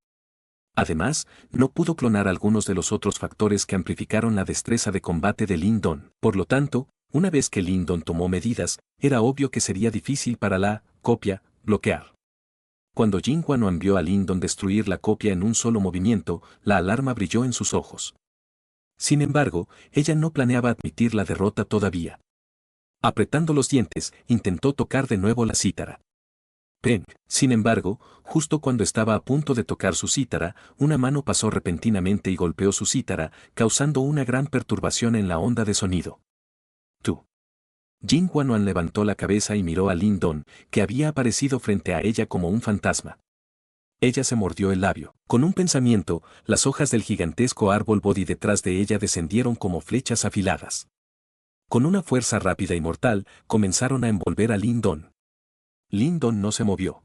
Además, no pudo clonar algunos de los otros factores que amplificaron la destreza de combate de Lyndon. Por lo tanto, una vez que Lyndon tomó medidas, era obvio que sería difícil para la copia bloquear. Cuando Jin Guanuan vio a Lyndon destruir la copia en un solo movimiento, la alarma brilló en sus ojos. Sin embargo, ella no planeaba admitir la derrota todavía. Apretando los dientes, intentó tocar de nuevo la cítara. Sin embargo, justo cuando estaba a punto de tocar su cítara, una mano pasó repentinamente y golpeó su cítara, causando una gran perturbación en la onda de sonido. Jin Guanuan levantó la cabeza y miró a Lyndon, que había aparecido frente a ella como un fantasma. Ella se mordió el labio. Con un pensamiento, las hojas del gigantesco árbol Bodhi detrás de ella descendieron como flechas afiladas. Con una fuerza rápida y mortal, comenzaron a envolver a Lyndon. Lyndon no se movió.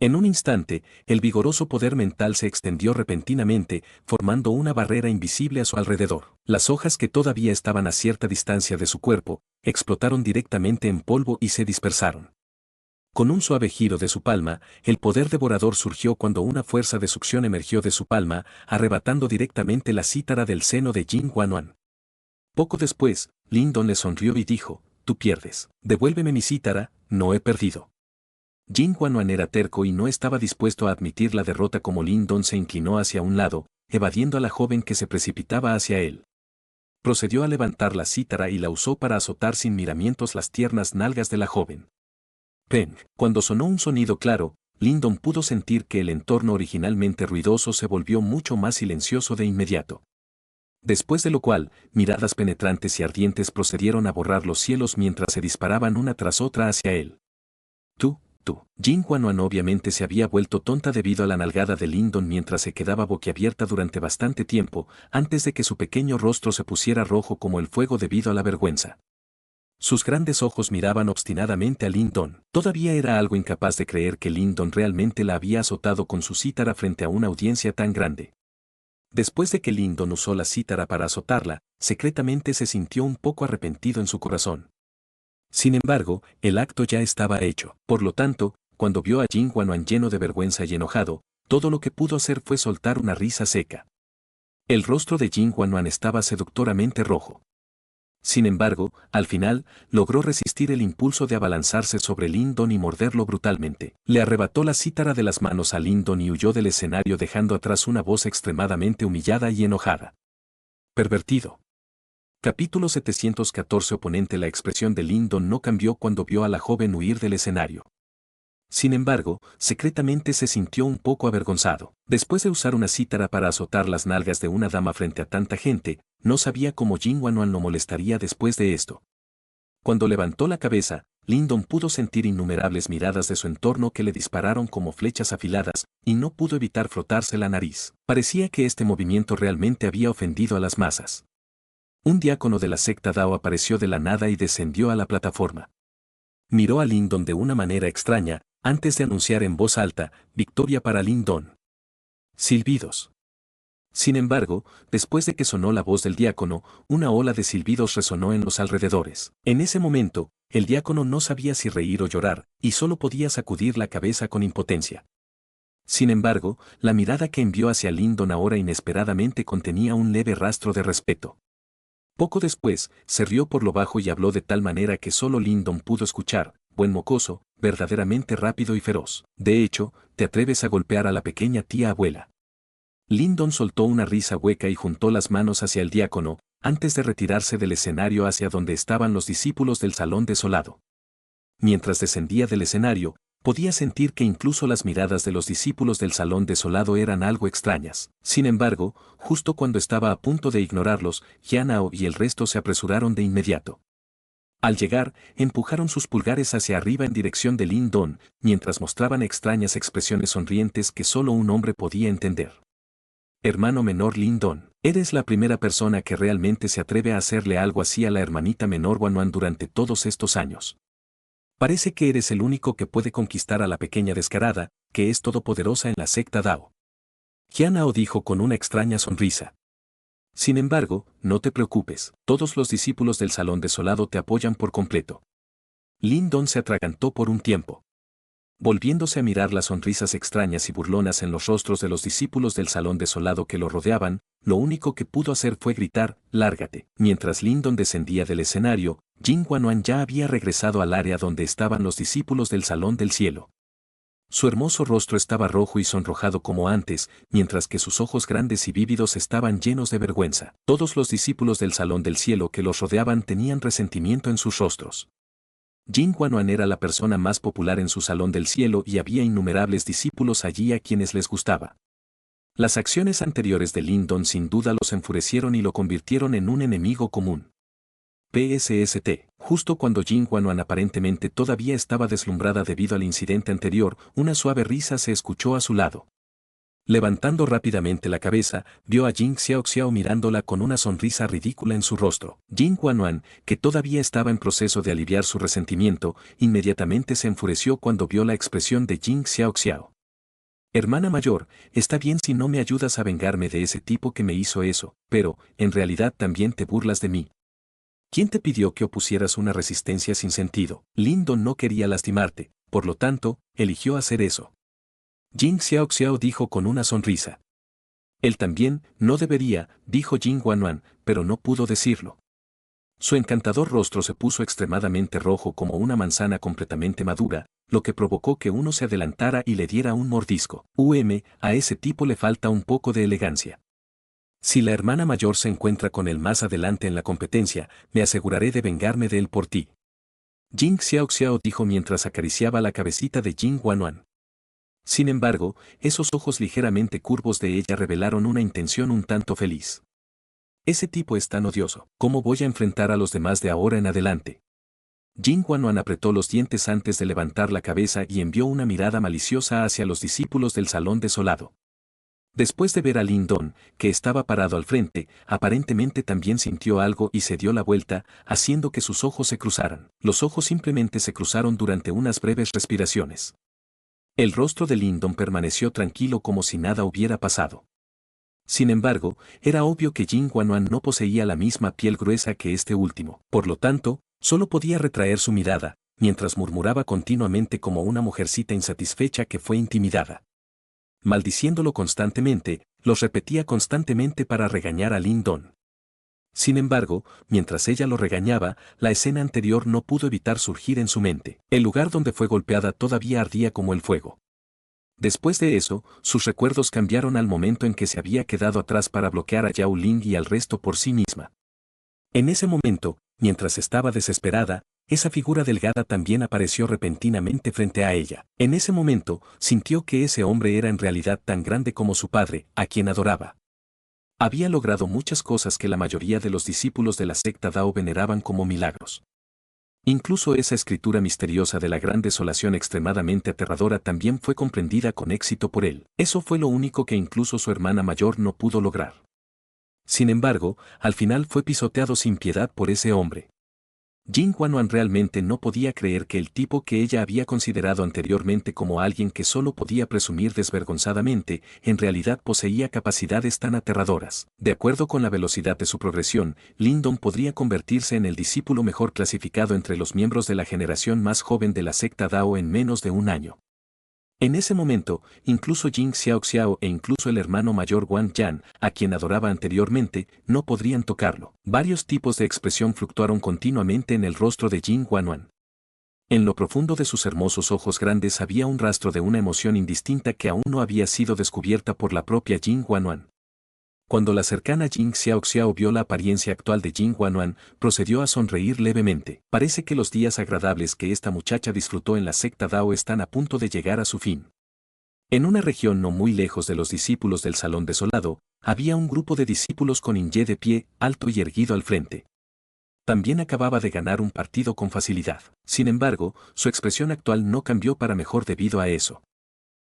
En un instante, el vigoroso poder mental se extendió repentinamente, formando una barrera invisible a su alrededor. Las hojas que todavía estaban a cierta distancia de su cuerpo, explotaron directamente en polvo y se dispersaron. Con un suave giro de su palma, el poder devorador surgió cuando una fuerza de succión emergió de su palma, arrebatando directamente la cítara del seno de Jin Guanuan. Poco después, Lyndon le sonrió y dijo, tú pierdes. Devuélveme mi cítara, no he perdido. Jin Guanuan era terco y no estaba dispuesto a admitir la derrota como Lin Don se inclinó hacia un lado, evadiendo a la joven que se precipitaba hacia él. Procedió a levantar la cítara y la usó para azotar sin miramientos las tiernas nalgas de la joven. Peng. Cuando sonó un sonido claro, Lin Don pudo sentir que el entorno originalmente ruidoso se volvió mucho más silencioso de inmediato. Después de lo cual, miradas penetrantes y ardientes procedieron a borrar los cielos mientras se disparaban una tras otra hacia él. Tú. Jin Guanuan obviamente se había vuelto tonta debido a la nalgada de Lin Don mientras se quedaba boquiabierta durante bastante tiempo, antes de que su pequeño rostro se pusiera rojo como el fuego debido a la vergüenza. Sus grandes ojos miraban obstinadamente a Lin Don. Todavía era algo incapaz de creer que Lin Don realmente la había azotado con su cítara frente a una audiencia tan grande. Después de que Lin Don usó la cítara para azotarla, secretamente se sintió un poco arrepentido en su corazón. Sin embargo, el acto ya estaba hecho. Por lo tanto, cuando vio a Jin Guanuan lleno de vergüenza y enojado, todo lo que pudo hacer fue soltar una risa seca. El rostro de Jin Guanuan estaba seductoramente rojo. Sin embargo, al final, logró resistir el impulso de abalanzarse sobre Lin Don y morderlo brutalmente. Le arrebató la cítara de las manos a Lin Don y huyó del escenario dejando atrás una voz extremadamente humillada y enojada. Pervertido. Capítulo 714. Oponente. La expresión de Lin Don no cambió cuando vio a la joven huir del escenario. Sin embargo, secretamente se sintió un poco avergonzado. Después de usar una cítara para azotar las nalgas de una dama frente a tanta gente, no sabía cómo Jin Guanuan lo molestaría después de esto. Cuando levantó la cabeza, Lin Don pudo sentir innumerables miradas de su entorno que le dispararon como flechas afiladas, y no pudo evitar frotarse la nariz. Parecía que este movimiento realmente había ofendido a las masas. Un diácono de la secta Dao apareció de la nada y descendió a la plataforma. Miró a Lin Don de una manera extraña, antes de anunciar en voz alta, victoria para Lin Don. Silbidos. Sin embargo, después de que sonó la voz del diácono, una ola de silbidos resonó en los alrededores. En ese momento, el diácono no sabía si reír o llorar, y solo podía sacudir la cabeza con impotencia. Sin embargo, la mirada que envió hacia Lin Don ahora inesperadamente contenía un leve rastro de respeto. Poco después, se rió por lo bajo y habló de tal manera que solo Lin Don pudo escuchar: buen mocoso, verdaderamente rápido y feroz. De hecho, te atreves a golpear a la pequeña tía abuela. Lin Don soltó una risa hueca y juntó las manos hacia el diácono, antes de retirarse del escenario hacia donde estaban los discípulos del salón desolado. Mientras descendía del escenario, podía sentir que incluso las miradas de los discípulos del salón desolado eran algo extrañas. Sin embargo, justo cuando estaba a punto de ignorarlos, Jianao y el resto se apresuraron de inmediato. Al llegar, empujaron sus pulgares hacia arriba en dirección de Lin Don, mientras mostraban extrañas expresiones sonrientes que solo un hombre podía entender. Hermano menor Lin Don, eres la primera persona que realmente se atreve a hacerle algo así a la hermanita menor Guanuan durante todos estos años. Parece que eres el único que puede conquistar a la pequeña descarada, que es todopoderosa en la secta Dao. Jianao dijo con una extraña sonrisa. Sin embargo, no te preocupes, todos los discípulos del salón desolado te apoyan por completo. Lin Don se atragantó por un tiempo. Volviéndose a mirar las sonrisas extrañas y burlonas en los rostros de los discípulos del salón desolado que lo rodeaban, lo único que pudo hacer fue gritar: lárgate. Mientras Lin Don descendía del escenario, Jin Guanuan ya había regresado al área donde estaban los discípulos del salón del cielo. Su hermoso rostro estaba rojo y sonrojado como antes, mientras que sus ojos grandes y vívidos estaban llenos de vergüenza. Todos los discípulos del salón del cielo que los rodeaban tenían resentimiento en sus rostros. Jin Guanuan era la persona más popular en su salón del cielo y había innumerables discípulos allí a quienes les gustaba. Las acciones anteriores de Lin Don sin duda los enfurecieron y lo convirtieron en un enemigo común. PSST. Justo cuando Jin Guanuan aparentemente todavía estaba deslumbrada debido al incidente anterior, una suave risa se escuchó a su lado. Levantando rápidamente la cabeza, vio a Jin Xiaoxiao mirándola con una sonrisa ridícula en su rostro. Jin Guanuan, que todavía estaba en proceso de aliviar su resentimiento, inmediatamente se enfureció cuando vio la expresión de Jin Xiaoxiao. Hermana mayor, está bien si no me ayudas a vengarme de ese tipo que me hizo eso, pero, en realidad también te burlas de mí. ¿Quién te pidió que opusieras una resistencia sin sentido? Lin Don no quería lastimarte, por lo tanto, eligió hacer eso. Jin Xiaoxiao dijo con una sonrisa. Él también, no debería, dijo Jin Guanuan, pero no pudo decirlo. Su encantador rostro se puso extremadamente rojo como una manzana completamente madura, lo que provocó que uno se adelantara y le diera un mordisco. A ese tipo le falta un poco de elegancia. Si la hermana mayor se encuentra con él más adelante en la competencia, me aseguraré de vengarme de él por ti. Jing Xiaoxiao dijo mientras acariciaba la cabecita de Jing Wanwan. Sin embargo, esos ojos ligeramente curvos de ella revelaron una intención un tanto feliz. Ese tipo es tan odioso, ¿cómo voy a enfrentar a los demás de ahora en adelante? Jing Wanwan apretó los dientes antes de levantar la cabeza y envió una mirada maliciosa hacia los discípulos del salón desolado. Después de ver a Lin Don, que estaba parado al frente, aparentemente también sintió algo y se dio la vuelta, haciendo que sus ojos se cruzaran. Los ojos simplemente se cruzaron durante unas breves respiraciones. El rostro de Lin Don permaneció tranquilo como si nada hubiera pasado. Sin embargo, era obvio que Jing Wanwan no poseía la misma piel gruesa que este último. Por lo tanto, solo podía retraer su mirada, mientras murmuraba continuamente como una mujercita insatisfecha que fue intimidada. Maldiciéndolo constantemente, los repetía constantemente para regañar a Lin Don. Sin embargo, mientras ella lo regañaba, la escena anterior no pudo evitar surgir en su mente. El lugar donde fue golpeada todavía ardía como el fuego. Después de eso, sus recuerdos cambiaron al momento en que se había quedado atrás para bloquear a Yao Ling y al resto por sí misma. En ese momento, mientras estaba desesperada, esa figura delgada también apareció repentinamente frente a ella. En ese momento, sintió que ese hombre era en realidad tan grande como su padre, a quien adoraba. Había logrado muchas cosas que la mayoría de los discípulos de la secta Dao veneraban como milagros. Incluso esa escritura misteriosa de la gran desolación extremadamente aterradora también fue comprendida con éxito por él. Eso fue lo único que incluso su hermana mayor no pudo lograr. Sin embargo, al final fue pisoteado sin piedad por ese hombre. Jing Wanwan realmente no podía creer que el tipo que ella había considerado anteriormente como alguien que solo podía presumir desvergonzadamente, en realidad poseía capacidades tan aterradoras. De acuerdo con la velocidad de su progresión, Lin Don podría convertirse en el discípulo mejor clasificado entre los miembros de la generación más joven de la secta Dao en menos de un año. En ese momento, incluso Jing Xiaoxiao e incluso el hermano mayor Wang Yan, a quien adoraba anteriormente, no podrían tocarlo. Varios tipos de expresión fluctuaron continuamente en el rostro de Jing Wanwan. En lo profundo de sus hermosos ojos grandes había un rastro de una emoción indistinta que aún no había sido descubierta por la propia Jing Wanwan. Cuando la cercana Jing Xiaoxiao vio la apariencia actual de Jing Wanwan, procedió a sonreír levemente. Parece que los días agradables que esta muchacha disfrutó en la secta Dao están a punto de llegar a su fin. En una región no muy lejos de los discípulos del salón desolado, había un grupo de discípulos con Inye de pie, alto y erguido al frente. También acababa de ganar un partido con facilidad. Sin embargo, su expresión actual no cambió para mejor debido a eso.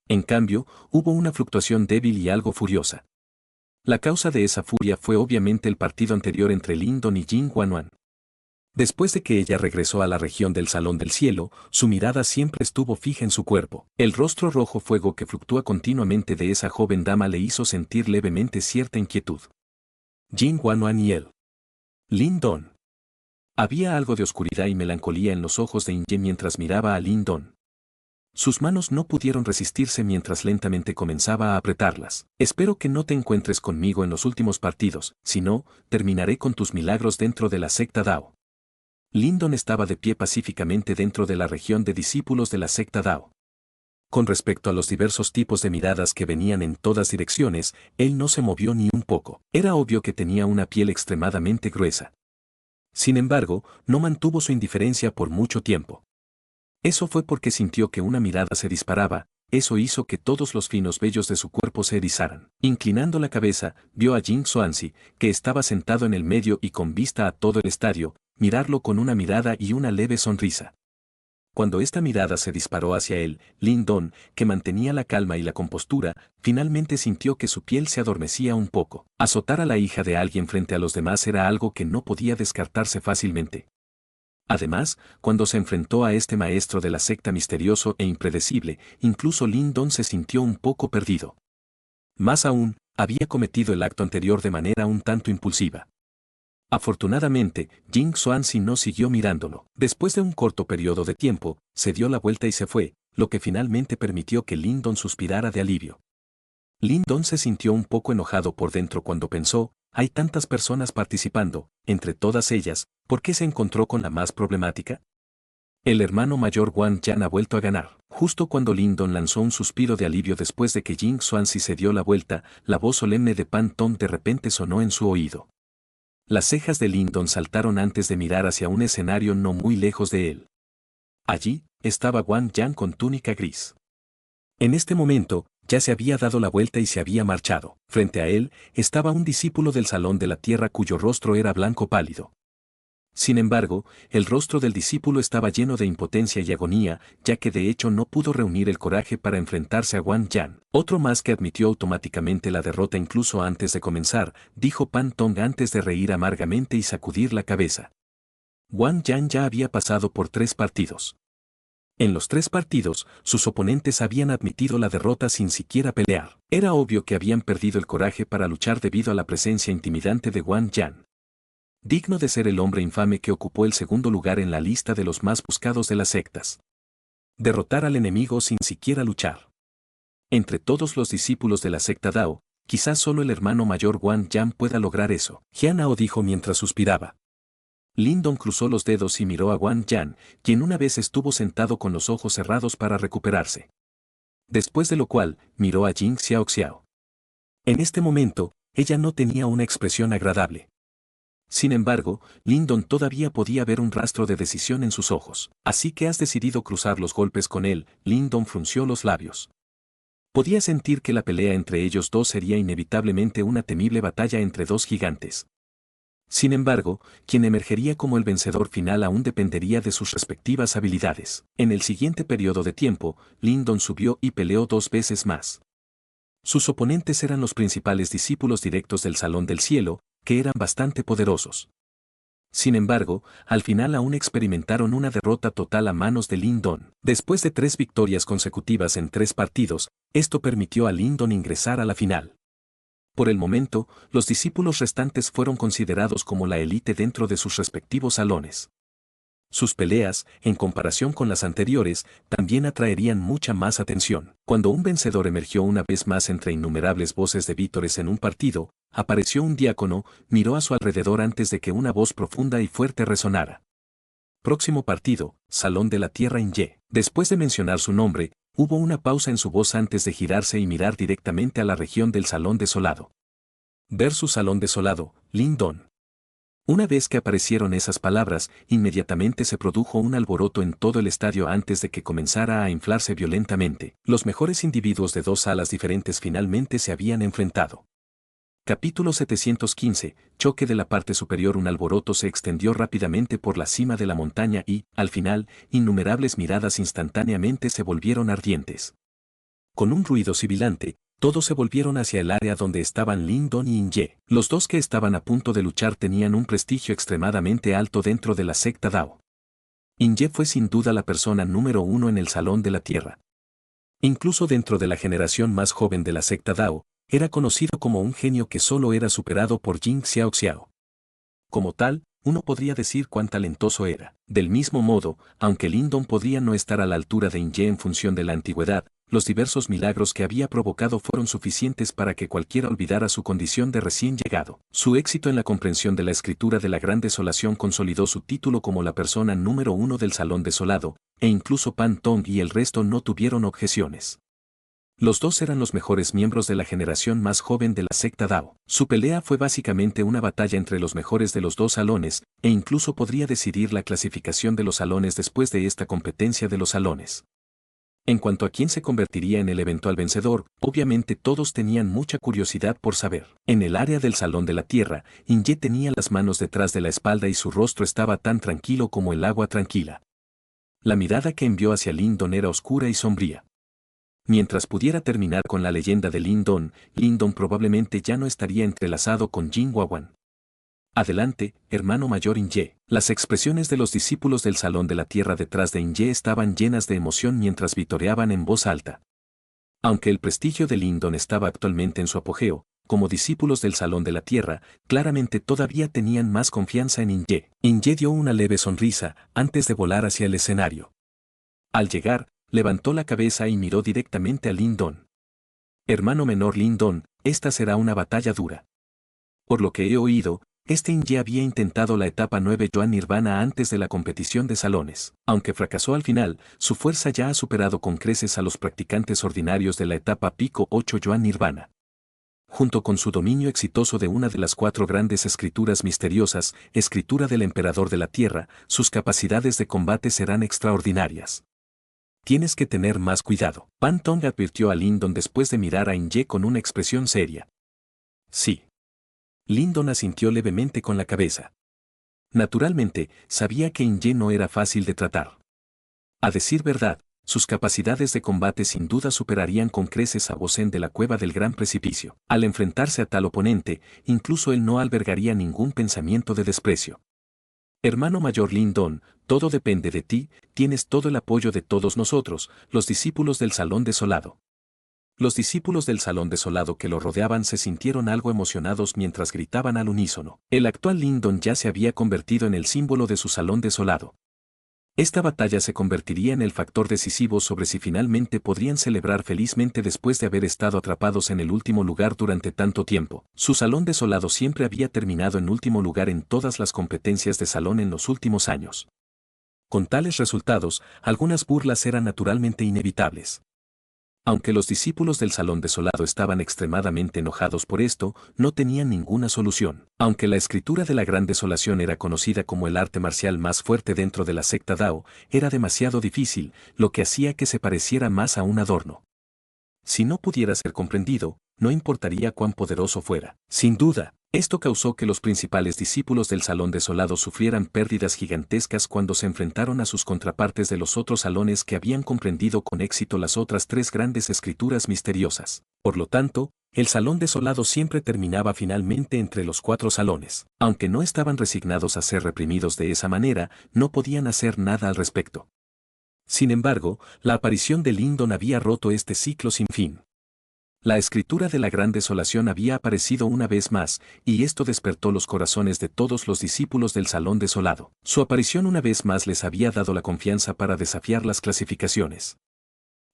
En cambio, hubo una fluctuación débil y algo furiosa. La causa de esa furia fue obviamente el partido anterior entre Lin Don y Jing Wanwan. Después de que ella regresó a la región del Salón del Cielo, su mirada siempre estuvo fija en su cuerpo. El rostro rojo fuego que fluctúa continuamente de esa joven dama le hizo sentir levemente cierta inquietud. Jing Wanwan y él. Lin Don. Había algo de oscuridad y melancolía en los ojos de Inye mientras miraba a Lin Don. Sus manos no pudieron resistirse mientras lentamente comenzaba a apretarlas. Espero que no te encuentres conmigo en los últimos partidos, si no, terminaré con tus milagros dentro de la secta Dao. Lin Don estaba de pie pacíficamente dentro de la región de discípulos de la secta Dao. Con respecto a los diversos tipos de miradas que venían en todas direcciones, él no se movió ni un poco. Era obvio que tenía una piel extremadamente gruesa. Sin embargo, no mantuvo su indiferencia por mucho tiempo. Eso fue porque sintió que una mirada se disparaba, eso hizo que todos los finos vellos de su cuerpo se erizaran. Inclinando la cabeza, vio a Jing Xuanzi, que estaba sentado en el medio y con vista a todo el estadio, mirarlo con una mirada y una leve sonrisa. Cuando esta mirada se disparó hacia él, Lin Don, que mantenía la calma y la compostura, finalmente sintió que su piel se adormecía un poco. Azotar a la hija de alguien frente a los demás era algo que no podía descartarse fácilmente. Además, cuando se enfrentó a este maestro de la secta misterioso e impredecible, incluso Lin Don se sintió un poco perdido. Más aún, había cometido el acto anterior de manera un tanto impulsiva. Afortunadamente, Jing Xuanzi no siguió mirándolo. Después de un corto periodo de tiempo, se dio la vuelta y se fue, lo que finalmente permitió que Lin Don suspirara de alivio. Lin Don se sintió un poco enojado por dentro cuando pensó, hay tantas personas participando, entre todas ellas, ¿por qué se encontró con la más problemática? El hermano mayor Wang Yan ha vuelto a ganar. Justo cuando Lin Don lanzó un suspiro de alivio después de que Jing Xuanzi se dio la vuelta, la voz solemne de Pan Tong de repente sonó en su oído. Las cejas de Lin Don saltaron antes de mirar hacia un escenario no muy lejos de él. Allí, estaba Wang Yan con túnica gris. En este momento, ya se había dado la vuelta y se había marchado. Frente a él, estaba un discípulo del Salón de la Tierra cuyo rostro era blanco pálido. Sin embargo, el rostro del discípulo estaba lleno de impotencia y agonía, ya que de hecho no pudo reunir el coraje para enfrentarse a Wang Yan. Otro más que admitió automáticamente la derrota incluso antes de comenzar, dijo Pan Tong antes de reír amargamente y sacudir la cabeza. Wang Yan ya había pasado por 3 partidos. En los 3 partidos, sus oponentes habían admitido la derrota sin siquiera pelear. Era obvio que habían perdido el coraje para luchar debido a la presencia intimidante de Wang Yan. Digno de ser el hombre infame que ocupó el segundo lugar en la lista de los más buscados de las sectas. Derrotar al enemigo sin siquiera luchar. Entre todos los discípulos de la secta Dao, quizás solo el hermano mayor Wang Yan pueda lograr eso, Jian Hao dijo mientras suspiraba. Lin Don cruzó los dedos y miró a Wang Yan, quien una vez estuvo sentado con los ojos cerrados para recuperarse. Después de lo cual, miró a Jing Xiaoxiao. En este momento, ella no tenía una expresión agradable. Sin embargo, Lin Don todavía podía ver un rastro de decisión en sus ojos. Así que has decidido cruzar los golpes con él, Lin Don frunció los labios. Podía sentir que la pelea entre ellos dos sería inevitablemente una temible batalla entre 2 gigantes. Sin embargo, quien emergería como el vencedor final aún dependería de sus respectivas habilidades. En el siguiente periodo de tiempo, Lin Don subió y peleó 2 veces más. Sus oponentes eran los principales discípulos directos del Salón del Cielo, que eran bastante poderosos. Sin embargo, al final aún experimentaron una derrota total a manos de Lin Don. Después de 3 victorias consecutivas en 3 partidos, esto permitió a Lin Don ingresar a la final. Por el momento, los discípulos restantes fueron considerados como la élite dentro de sus respectivos salones. Sus peleas, en comparación con las anteriores, también atraerían mucha más atención. Cuando un vencedor emergió una vez más entre innumerables voces de vítores en un partido, apareció un diácono, miró a su alrededor antes de que una voz profunda y fuerte resonara. Próximo partido, Salón de la Tierra Inye. Después de mencionar su nombre, hubo una pausa en su voz antes de girarse y mirar directamente a la región del Salón Desolado. Versus Salón Desolado, Lin Don. Una vez que aparecieron esas palabras, inmediatamente se produjo un alboroto en todo el estadio antes de que comenzara a inflarse violentamente. Los mejores individuos de 2 salas diferentes finalmente se habían enfrentado. Capítulo 715, choque de la parte superior. Un alboroto se extendió rápidamente por la cima de la montaña y, al final, innumerables miradas instantáneamente se volvieron ardientes. Con un ruido sibilante, todos se volvieron hacia el área donde estaban Lin Don y Inye. Los dos que estaban a punto de luchar tenían un prestigio extremadamente alto dentro de la secta Dao. Inye fue sin duda la persona número 1 en el Salón de la Tierra. Incluso dentro de la generación más joven de la secta Dao, era conocido como un genio que solo era superado por Jing Xiaoxiao. Como tal, uno podría decir cuán talentoso era. Del mismo modo, aunque Lin Don podría no estar a la altura de Inye en función de la antigüedad, los diversos milagros que había provocado fueron suficientes para que cualquiera olvidara su condición de recién llegado. Su éxito en la comprensión de la escritura de la Gran Desolación consolidó su título como la persona número 1 del Salón Desolado, e incluso Pan Tong y el resto no tuvieron objeciones. Los dos eran los mejores miembros de la generación más joven de la secta Dao. Su pelea fue básicamente una batalla entre los mejores de los 2 salones, e incluso podría decidir la clasificación de los salones después de esta competencia de los salones. En cuanto a quién se convertiría en el eventual vencedor, obviamente todos tenían mucha curiosidad por saber. En el área del Salón de la Tierra, Inye tenía las manos detrás de la espalda y su rostro estaba tan tranquilo como el agua tranquila. La mirada que envió hacia Lin Don era oscura y sombría. Mientras pudiera terminar con la leyenda de Lin Don probablemente ya no estaría entrelazado con Jing Wawan. Adelante, hermano mayor Inye. Las expresiones de los discípulos del Salón de la Tierra detrás de Inye estaban llenas de emoción mientras vitoreaban en voz alta. Aunque el prestigio de Lin Don estaba actualmente en su apogeo, como discípulos del Salón de la Tierra, claramente todavía tenían más confianza en Inye. Inye dio una leve sonrisa antes de volar hacia el escenario. Al llegar, levantó la cabeza y miró directamente a Lin Don. Hermano menor Lin Don, esta será una batalla dura. Por lo que he oído, ya había intentado la etapa 9 Yuan Nirvana antes de la competición de salones. Aunque fracasó al final, su fuerza ya ha superado con creces a los practicantes ordinarios de la etapa Pico 8 Yuan Nirvana. Junto con su dominio exitoso de una de las 4 grandes escrituras misteriosas, escritura del Emperador de la Tierra, sus capacidades de combate serán extraordinarias. Tienes que tener más cuidado. Pan Tong advirtió a Lindon después de mirar a Inye con una expresión seria. Sí. Lindon asintió levemente con la cabeza. Naturalmente, sabía que Inye no era fácil de tratar. A decir verdad, sus capacidades de combate sin duda superarían con creces a Bosen de la cueva del gran precipicio. Al enfrentarse a tal oponente, incluso él no albergaría ningún pensamiento de desprecio. Hermano mayor Lindon, todo depende de ti, tienes todo el apoyo de todos nosotros, los discípulos del Salón Desolado. Los discípulos del Salón Desolado que lo rodeaban se sintieron algo emocionados mientras gritaban al unísono. El actual Lindon ya se había convertido en el símbolo de su Salón Desolado. Esta batalla se convertiría en el factor decisivo sobre si finalmente podrían celebrar felizmente después de haber estado atrapados en el último lugar durante tanto tiempo. Su Salón Desolado siempre había terminado en último lugar en todas las competencias de salón en los últimos años. Con tales resultados, algunas burlas eran naturalmente inevitables. Aunque los discípulos del Salón Desolado estaban extremadamente enojados por esto, no tenían ninguna solución. Aunque la escritura de la Gran Desolación era conocida como el arte marcial más fuerte dentro de la secta Dao, era demasiado difícil, lo que hacía que se pareciera más a un adorno. Si no pudiera ser comprendido, no importaría cuán poderoso fuera. Sin duda, esto causó que los principales discípulos del Salón Desolado sufrieran pérdidas gigantescas cuando se enfrentaron a sus contrapartes de los otros salones que habían comprendido con éxito las otras 3 grandes escrituras misteriosas. Por lo tanto, el Salón Desolado siempre terminaba finalmente entre los 4 salones. Aunque no estaban resignados a ser reprimidos de esa manera, no podían hacer nada al respecto. Sin embargo, la aparición de Lindon había roto este ciclo sin fin. La escritura de la Gran Desolación había aparecido una vez más, y esto despertó los corazones de todos los discípulos del Salón Desolado. Su aparición una vez más les había dado la confianza para desafiar las clasificaciones.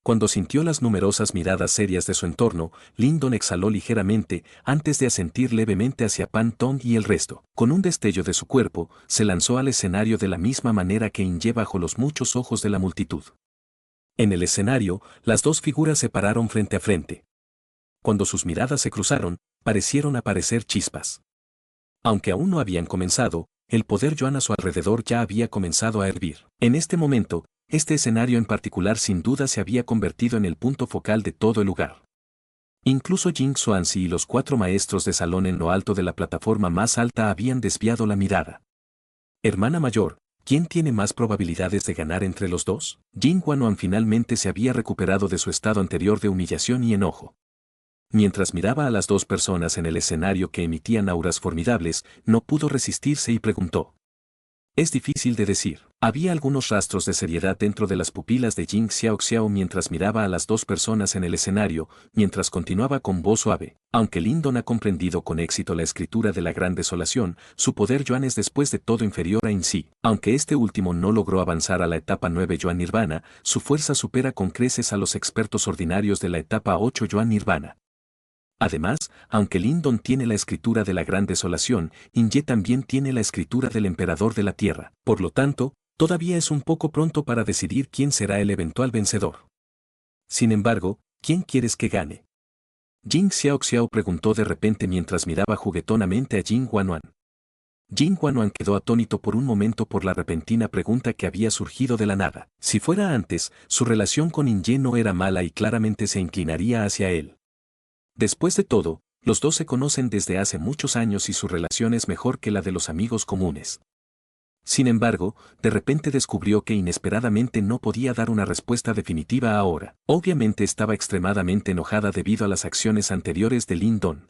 Cuando sintió las numerosas miradas serias de su entorno, Lindon exhaló ligeramente antes de asentir levemente hacia Pan Tong y el resto. Con un destello de su cuerpo, se lanzó al escenario de la misma manera que Inye bajo los muchos ojos de la multitud. En el escenario, las 2 figuras se pararon frente a frente. Cuando sus miradas se cruzaron, parecieron aparecer chispas. Aunque aún no habían comenzado, el poder Yuan a su alrededor ya había comenzado a hervir. En este momento, este escenario en particular sin duda se había convertido en el punto focal de todo el lugar. Incluso Jing Xuanzi y los 4 maestros de salón en lo alto de la plataforma más alta habían desviado la mirada. Hermana mayor, ¿quién tiene más probabilidades de ganar entre los dos? Jing Guanuan finalmente se había recuperado de su estado anterior de humillación y enojo. Mientras miraba a las 2 personas en el escenario que emitían auras formidables, no pudo resistirse y preguntó. Es difícil de decir. Había algunos rastros de seriedad dentro de las pupilas de Jing Xiaoxiao mientras miraba a las 2 personas en el escenario, mientras continuaba con voz suave. Aunque Lindon ha comprendido con éxito la escritura de la Gran Desolación, su poder Yuan es después de todo inferior a Insi. Aunque este último no logró avanzar a la etapa 9 Yuan Nirvana, su fuerza supera con creces a los expertos ordinarios de la etapa 8 Yuan Nirvana. Además, aunque Lindon tiene la escritura de la Gran Desolación, Inye también tiene la escritura del Emperador de la Tierra. Por lo tanto, todavía es un poco pronto para decidir quién será el eventual vencedor. Sin embargo, ¿quién quieres que gane? Jing Xiaoxiao preguntó de repente mientras miraba juguetonamente a Jing Guanuan. Jing Guanuan quedó atónito por un momento por la repentina pregunta que había surgido de la nada. Si fuera antes, su relación con Inye no era mala y claramente se inclinaría hacia él. Después de todo, los 2 se conocen desde hace muchos años y su relación es mejor que la de los amigos comunes. Sin embargo, de repente descubrió que inesperadamente no podía dar una respuesta definitiva ahora. Obviamente estaba extremadamente enojada debido a las acciones anteriores de Lindon.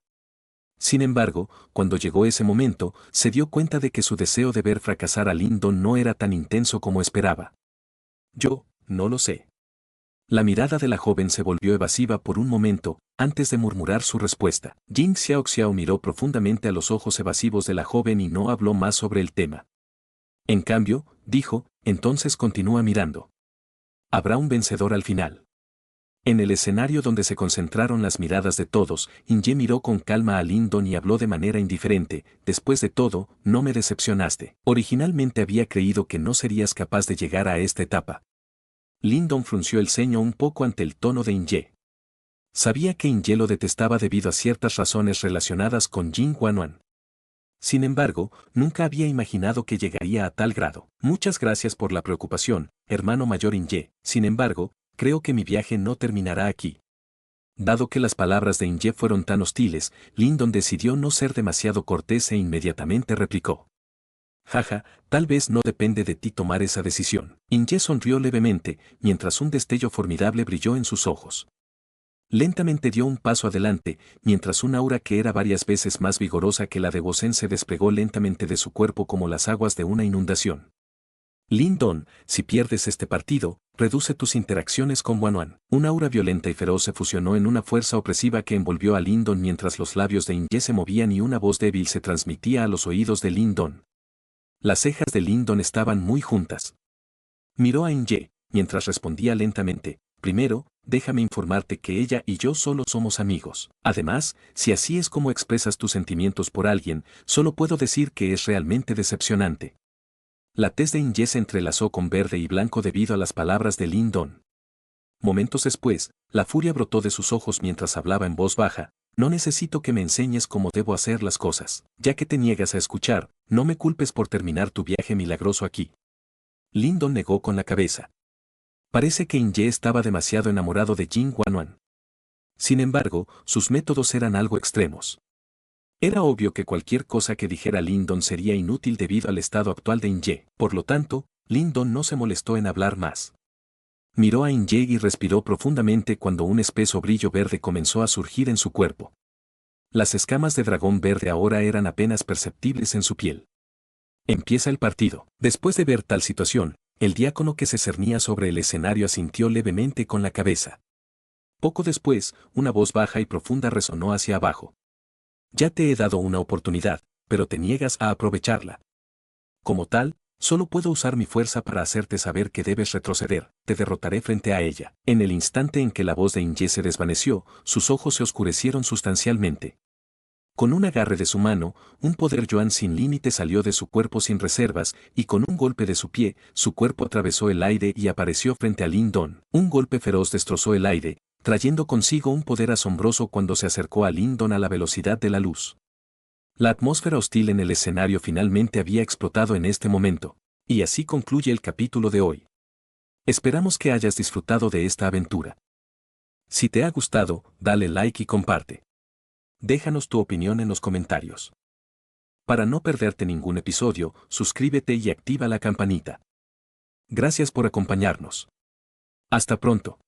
Sin embargo, cuando llegó ese momento, se dio cuenta de que su deseo de ver fracasar a Lindon no era tan intenso como esperaba. Yo, no lo sé. La mirada de la joven se volvió evasiva por un momento, antes de murmurar su respuesta. Jing Xiaoxiao miró profundamente a los ojos evasivos de la joven y no habló más sobre el tema. En cambio, dijo, entonces continúa mirando. Habrá un vencedor al final. En el escenario donde se concentraron las miradas de todos, Inge miró con calma a Lindon y habló de manera indiferente: después de todo, no me decepcionaste. Originalmente había creído que no serías capaz de llegar a esta etapa. Lindon frunció el ceño un poco ante el tono de Inge. Sabía que Inge lo detestaba debido a ciertas razones relacionadas con Jin Guanuan. Sin embargo, nunca había imaginado que llegaría a tal grado. Muchas gracias por la preocupación, hermano mayor Inge. Sin embargo, creo que mi viaje no terminará aquí. Dado que las palabras de Inge fueron tan hostiles, Lindon decidió no ser demasiado cortés e inmediatamente replicó: jaja, tal vez no depende de ti tomar esa decisión. Inge sonrió levemente, mientras un destello formidable brilló en sus ojos. Lentamente dio un paso adelante, mientras un aura que era varias veces más vigorosa que la de Gosen se desplegó lentamente de su cuerpo como las aguas de una inundación. Lindon, si pierdes este partido, reduce tus interacciones con Guanuan. Un aura violenta y feroz se fusionó en una fuerza opresiva que envolvió a Lindon mientras los labios de Inge se movían y una voz débil se transmitía a los oídos de Lindon. Las cejas de Lindon estaban muy juntas. Miró a Inge, mientras respondía lentamente: primero, déjame informarte que ella y yo solo somos amigos. Además, si así es como expresas tus sentimientos por alguien, solo puedo decir que es realmente decepcionante. La tez de Inge se entrelazó con verde y blanco debido a las palabras de Lindon. Momentos después, la furia brotó de sus ojos mientras hablaba en voz baja: no necesito que me enseñes cómo debo hacer las cosas. Ya que te niegas a escuchar, no me culpes por terminar tu viaje milagroso aquí. Lindon negó con la cabeza. Parece que Inge estaba demasiado enamorado de Jin Guanuan. Sin embargo, sus métodos eran algo extremos. Era obvio que cualquier cosa que dijera Lindon sería inútil debido al estado actual de Inge. Por lo tanto, Lindon no se molestó en hablar más. Miró a Inge y respiró profundamente cuando un espeso brillo verde comenzó a surgir en su cuerpo. Las escamas de dragón verde ahora eran apenas perceptibles en su piel. Empieza el partido. Después de ver tal situación, el diácono que se cernía sobre el escenario asintió levemente con la cabeza. Poco después, una voz baja y profunda resonó hacia abajo. Ya te he dado una oportunidad, pero te niegas a aprovecharla. Como tal, solo puedo usar mi fuerza para hacerte saber que debes retroceder. Te derrotaré frente a ella. En el instante en que la voz de Inge se desvaneció, sus ojos se oscurecieron sustancialmente. Con un agarre de su mano, un poder Yuan sin límite salió de su cuerpo sin reservas, y con un golpe de su pie, su cuerpo atravesó el aire y apareció frente a Lindon. Un golpe feroz destrozó el aire, trayendo consigo un poder asombroso cuando se acercó a Lindon a la velocidad de la luz. La atmósfera hostil en el escenario finalmente había explotado en este momento. Y así concluye el capítulo de hoy. Esperamos que hayas disfrutado de esta aventura. Si te ha gustado, dale like y comparte. Déjanos tu opinión en los comentarios. Para no perderte ningún episodio, suscríbete y activa la campanita. Gracias por acompañarnos. Hasta pronto.